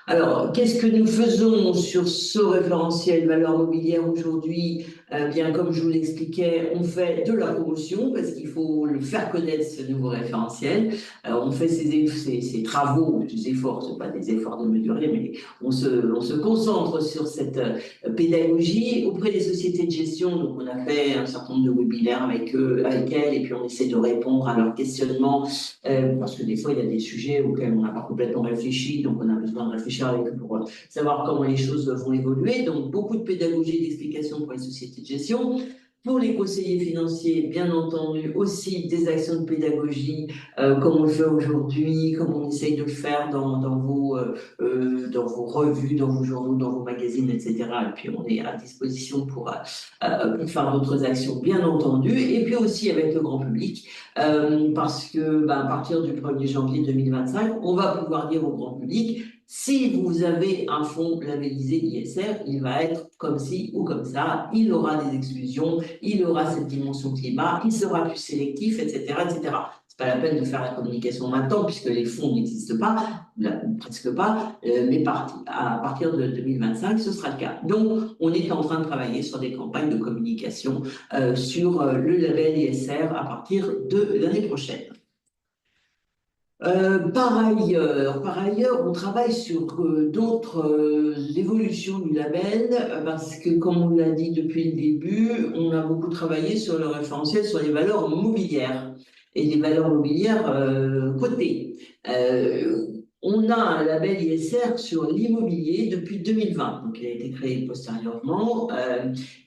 Alors, qu'est-ce que nous faisons sur ce référentiel valeur mobilière aujourd'hui? Bien, comme je vous l'expliquais, on fait de la promotion parce qu'il faut le faire connaître, ce nouveau référentiel. On fait ces travaux, ces efforts, ce pas des efforts de mesurer, mais on se concentre sur cette pédagogie auprès des sociétés de gestion. Donc, on a fait un certain nombre de webinaires avec eux, avec elles, et puis on essaie de répondre à leurs questionnements parce que des fois, il y a des sujets auxquels on n'a pas complètement réfléchi, donc on a besoin de réfléchir avec eux pour savoir comment les choses vont évoluer. Donc, beaucoup de pédagogie et d'explication pour les sociétés de gestion. Pour les conseillers financiers, bien entendu, aussi des actions de pédagogie, comme on le fait aujourd'hui, comme on essaye de le faire dans vos revues, dans vos journaux, dans vos magazines, etc. Et puis, on est à disposition pour faire d'autres actions, bien entendu. Et puis aussi avec le grand public, parce que à partir du 1er janvier 2025, on va pouvoir dire au grand public, si vous avez un fonds labellisé ISR, il va être comme ci ou comme ça, il aura des exclusions, il aura cette dimension climat, il sera plus sélectif, etc., etc. C'est pas la peine de faire la communication maintenant puisque les fonds n'existent pas, presque pas, mais à partir de 2025, ce sera le cas. Donc, on est en train de travailler sur des campagnes de communication sur le label ISR à partir de l'année prochaine. Par ailleurs, on travaille sur d'autres évolutions du label parce que, comme on l'a dit depuis le début, on a beaucoup travaillé sur le référentiel sur les valeurs mobilières et les valeurs mobilières cotées. On a un label ISR sur l'immobilier depuis 2020, donc il a été créé postérieurement.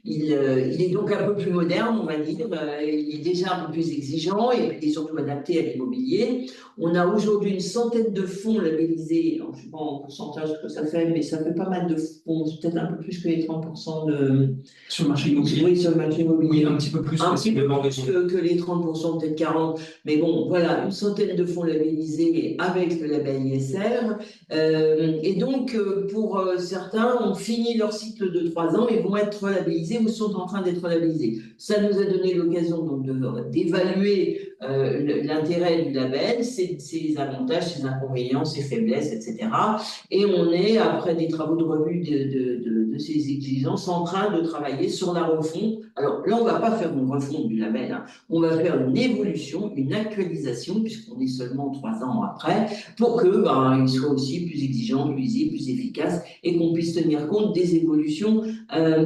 Il est donc un peu plus moderne, on va dire. Il est déjà un peu plus exigeant et il est surtout adapté à l'immobilier. On a aujourd'hui une centaine de fonds labellisés. Alors, je ne sais pas en pourcentage ce que ça fait, mais ça fait pas mal de fonds, peut-être un peu plus que les 30% de... Sur le marché immobilier. Oui, sur le marché immobilier. Oui, un petit peu plus. Un petit peu plus que les 30%, peut-être 40%. Mais bon, voilà, une centaine de fonds labellisés avec le label ISR. Et donc, pour certains, ont fini leur cycle de 3 ans et vont être labellisés ou sont en train d'être labellisés. Ça nous a donné l'occasion donc d'évaluer l'intérêt du label, ses avantages, ses inconvénients, ses faiblesses, etc. Et on est, après des travaux de revue de ces exigences, en train de travailler sur la refonte. Alors là, on ne va pas faire une refonte du label, hein. On va faire une évolution, une actualisation, puisqu'on est seulement 3 ans après, pour que il soit aussi plus exigeant, plus lisible, plus efficace, et qu'on puisse tenir compte des évolutions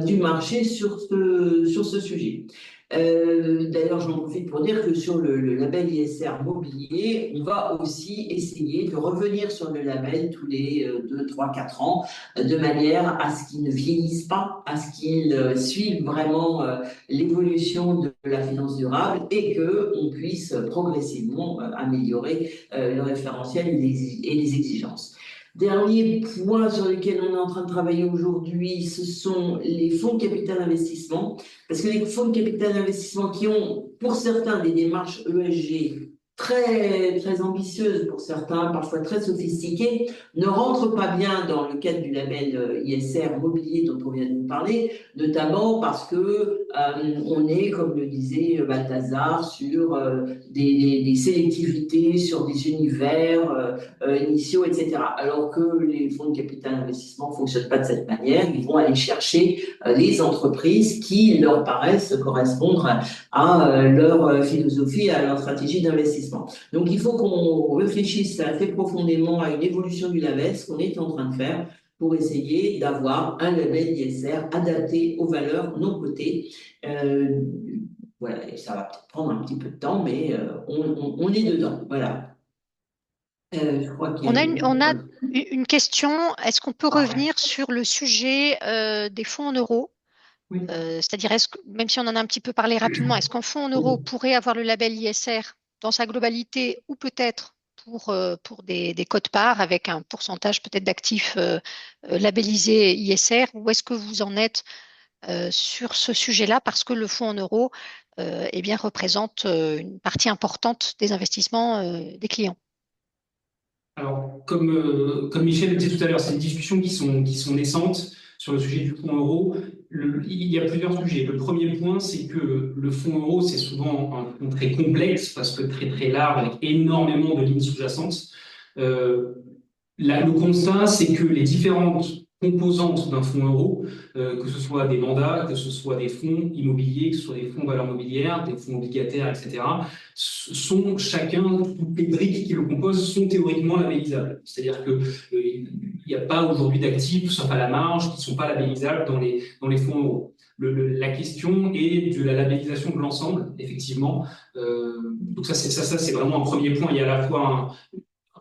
du marché sur ce sujet. D'ailleurs, j'en profite pour dire que sur le label ISR mobilier, on va aussi essayer de revenir sur le label tous les 2, 3, 4 ans, de manière à ce qu'il ne vieillisse pas, à ce qu'il suive vraiment l'évolution de la finance durable et qu'on puisse progressivement améliorer le référentiel et les exigences. Dernier point sur lequel on est en train de travailler aujourd'hui, ce sont les fonds de capital investissement. Parce que les fonds de capital investissement qui ont, pour certains, des démarches ESG très, très ambitieuses, pour certains, parfois très sophistiquées, ne rentrent pas bien dans le cadre du label ISR mobilier dont on vient de nous parler, notamment parce que on est, comme le disait Balthazar, sur des sélectivités, sur des univers initiaux, etc. Alors que les fonds de capital investissement ne fonctionnent pas de cette manière, ils vont aller chercher les entreprises qui leur paraissent correspondre à leur philosophie, à leur stratégie d'investissement. Donc, il faut qu'on réfléchisse assez profondément à une évolution du label, ce qu'on est en train de faire pour essayer d'avoir un label ISR adapté aux valeurs non cotées. Voilà, et ça va peut-être prendre un petit peu de temps, mais on est dedans. Voilà. Je crois qu'il y a On a une question. Est-ce qu'on peut revenir sur le sujet des fonds en euros? Oui. C'est-à-dire, même si on en a un petit peu parlé rapidement, est-ce qu'un fonds en euros pourrait avoir le label ISR dans sa globalité ou peut-être pour des quotes-parts avec un pourcentage peut-être d'actifs labellisés ISR? Ou est-ce que vous en êtes sur ce sujet-là parce que le fonds en euros eh bien, représente une partie importante des investissements des clients? Alors, comme Michel le disait tout à l'heure, c'est des discussions qui sont naissantes sur le sujet du fonds euro. Il y a plusieurs sujets. Le premier point, c'est que le fonds euro, c'est souvent un fonds très complexe parce que très très large, avec énormément de lignes sous-jacentes. Euh, le constat, c'est que les différentes composantes d'un fonds euro, que ce soit des mandats, que ce soit des fonds immobiliers, que ce soit des fonds valeurs mobilières, des fonds obligataires, etc., sont chacun, toutes les briques qui le composent sont théoriquement labellisables. C'est-à-dire que il n'y a pas aujourd'hui d'actifs, sauf à la marge, qui ne sont pas labellisables dans les fonds euros. La question est de la labellisation de l'ensemble, effectivement. Donc ça, c'est vraiment un premier point. Il y a à la fois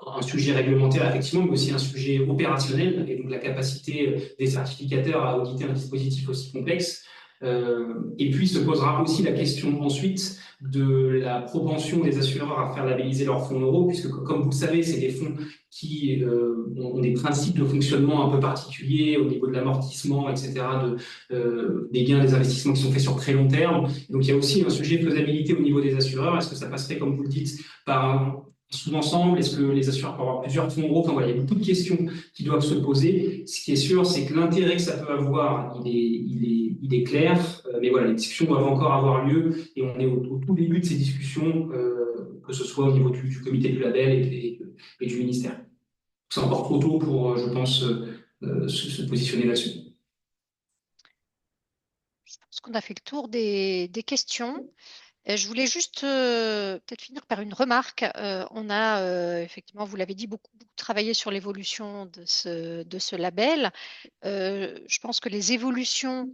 un sujet réglementaire, effectivement, mais aussi un sujet opérationnel, et donc la capacité des certificateurs à auditer un dispositif aussi complexe. Et puis se posera aussi la question ensuite de la propension des assureurs à faire labelliser leurs fonds euros, puisque comme vous le savez, c'est des fonds qui ont des principes de fonctionnement un peu particuliers au niveau de l'amortissement, etc., des gains, des investissements qui sont faits sur très long terme. Donc il y a aussi un sujet de faisabilité au niveau des assureurs. Est-ce que ça passerait, comme vous le dites, par un sous-ensemble? Est-ce que les assureurs peuvent avoir plusieurs fonds euros? Enfin voilà, il y a beaucoup de questions qui doivent se poser. Ce qui est sûr, c'est que l'intérêt que ça peut avoir, il est clair. Mais voilà, les discussions doivent encore avoir lieu et on est au tout début de ces discussions, que ce soit au niveau du comité du label et du ministère. C'est encore trop tôt pour, je pense, se positionner là-dessus. Je pense qu'on a fait le tour des questions. Je voulais juste peut-être finir par une remarque. On a effectivement, vous l'avez dit, beaucoup travaillé sur l'évolution de ce label. Je pense que les évolutions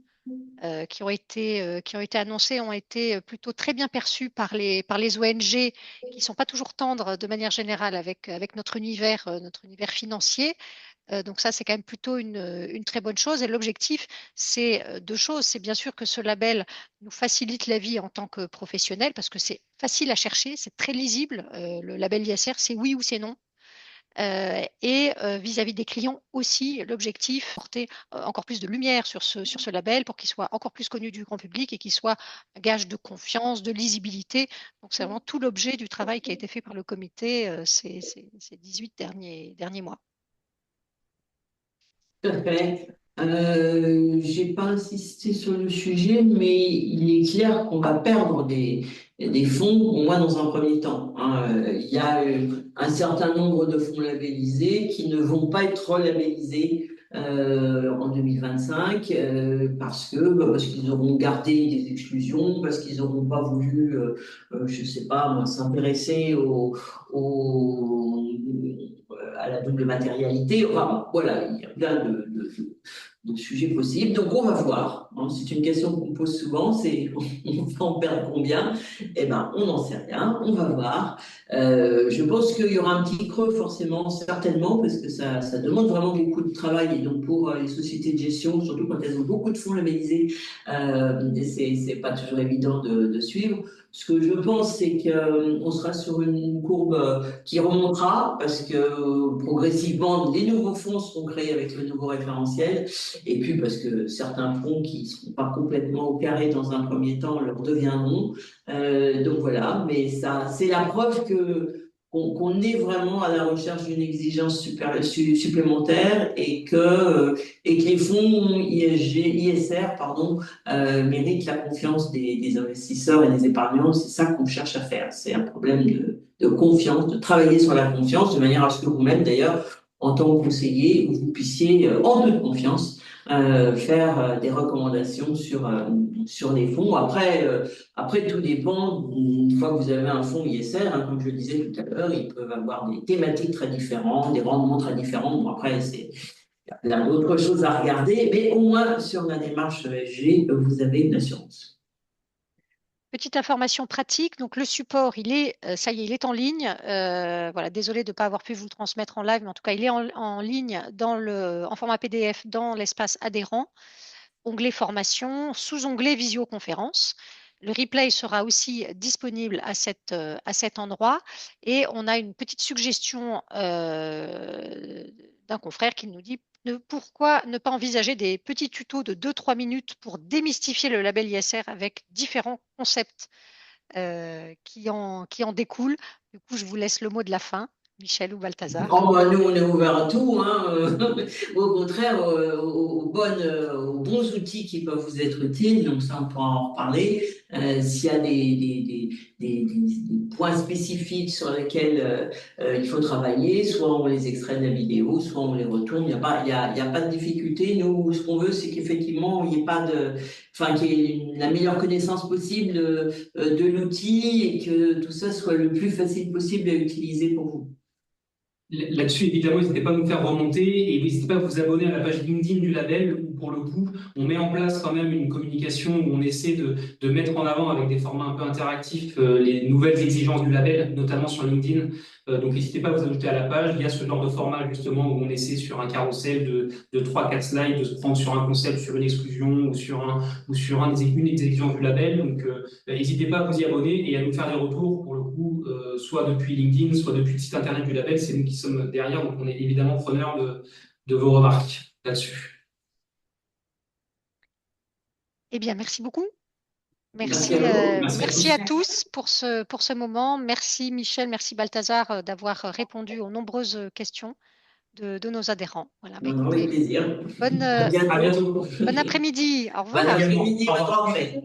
qui ont été annoncées ont été plutôt très bien perçues par les ONG qui ne sont pas toujours tendres de manière générale avec notre univers financier. Donc ça, c'est quand même plutôt une très bonne chose. Et l'objectif, c'est deux choses. C'est bien sûr que ce label nous facilite la vie en tant que professionnel parce que c'est facile à chercher, c'est très lisible. Le label ISR, c'est oui ou c'est non. Et vis-à-vis des clients aussi, l'objectif, porter encore plus de lumière sur ce label pour qu'il soit encore plus connu du grand public et qu'il soit un gage de confiance, de lisibilité. Donc c'est vraiment tout l'objet du travail qui a été fait par le comité ces 18 derniers mois. Tout à fait. J'ai pas insisté sur le sujet, mais il est clair qu'on va perdre des fonds, au moins dans un premier temps, hein. Il y a un certain nombre de fonds labellisés qui ne vont pas être relabellisés en 2025 parce qu'ils auront gardé des exclusions, parce qu'ils n'auront pas voulu, je sais pas, moi, s'intéresser à la double matérialité. Enfin, voilà, il y a plein de sujets possibles. Donc, on va voir, hein. C'est une question qu'on pose souvent, c'est on va en perdre combien? Eh ben, on n'en sait rien, on va voir. Je pense qu'il y aura un petit creux forcément, certainement, parce que ça demande vraiment beaucoup de travail. Et donc, pour les sociétés de gestion, surtout quand elles ont beaucoup de fonds labellisés, c'est pas toujours évident de suivre. Ce que je pense, c'est qu'on sera sur une courbe qui remontera parce que progressivement, des nouveaux fonds seront créés avec le nouveau référentiel. Et puis parce que certains fonds qui ne seront pas complètement au carré dans un premier temps leur deviendront. Donc voilà, mais ça, c'est la preuve qu'on est vraiment à la recherche d'une exigence supplémentaire et que les fonds ISR méritent la confiance des investisseurs et des épargnants. C'est ça qu'on cherche à faire. C'est un problème de confiance, de travailler sur la confiance de manière à ce que vous-même, d'ailleurs, en tant que conseiller, vous puissiez, en toute confiance, faire des recommandations sur les fonds. Après, tout dépend. Une fois que vous avez un fonds ISR, hein, comme je le disais tout à l'heure, ils peuvent avoir des thématiques très différentes, des rendements très différents. Bon, après, il y a plein d'autres choses à regarder, mais au moins sur la démarche ESG, vous avez une assurance. Petite information pratique, donc le support, ça y est, il est en ligne. Voilà, désolé de ne pas avoir pu vous le transmettre en live, mais en tout cas, il est en ligne en format PDF dans l'espace adhérent, onglet formation, sous-onglet visioconférence. Le replay sera aussi disponible à cet endroit. Et on a une petite suggestion d'un confrère qui nous dit pourquoi ne pas envisager des petits tutos de 2-3 minutes pour démystifier le label ISR avec différents concepts qui en découlent. Du coup, je vous laisse le mot de la fin. Michel ou Balthazar? Oh, bah, nous, on est ouvert à tout, hein. Au contraire, aux bons outils qui peuvent vous être utiles, donc ça, on pourra en reparler. S'il y a des points spécifiques sur lesquels il faut travailler, soit on les extrait de la vidéo, soit on les retourne. Il y a pas de difficulté. Nous, ce qu'on veut, c'est qu'effectivement, il n'y ait pas enfin, qu'il y ait la meilleure connaissance possible de l'outil et que tout ça soit le plus facile possible à utiliser pour vous. Là-dessus, évidemment, n'hésitez pas à nous faire remonter et n'hésitez pas à vous abonner à la page LinkedIn du label où, pour le coup, on met en place quand même une communication où on essaie de mettre en avant avec des formats un peu interactifs les nouvelles exigences du label, notamment sur LinkedIn. Donc, n'hésitez pas à vous ajouter à la page. Il y a ce genre de format, justement, où on essaie sur un carrousel de 3-4 slides de se prendre sur un concept, sur une exclusion une des exigences du label. Donc, n'hésitez pas à vous y abonner et à nous faire des retours, pour le coup, soit depuis LinkedIn, soit depuis le site internet du label. C'est nous qui sommes derrière, donc on est évidemment preneurs de vos remarques là-dessus. Eh bien, merci beaucoup. Merci Merci, à vous. Merci à merci à tous. tous pour ce moment. Merci Michel, merci Balthazar d'avoir répondu aux nombreuses questions de nos adhérents. Voilà, bah, Non, non, avec écoutez, plaisir. bonne, À À bientôt. bientôt. bon après-midi. Au Bon revoir. Également. après-midi, Au bonne revoir. rentrée.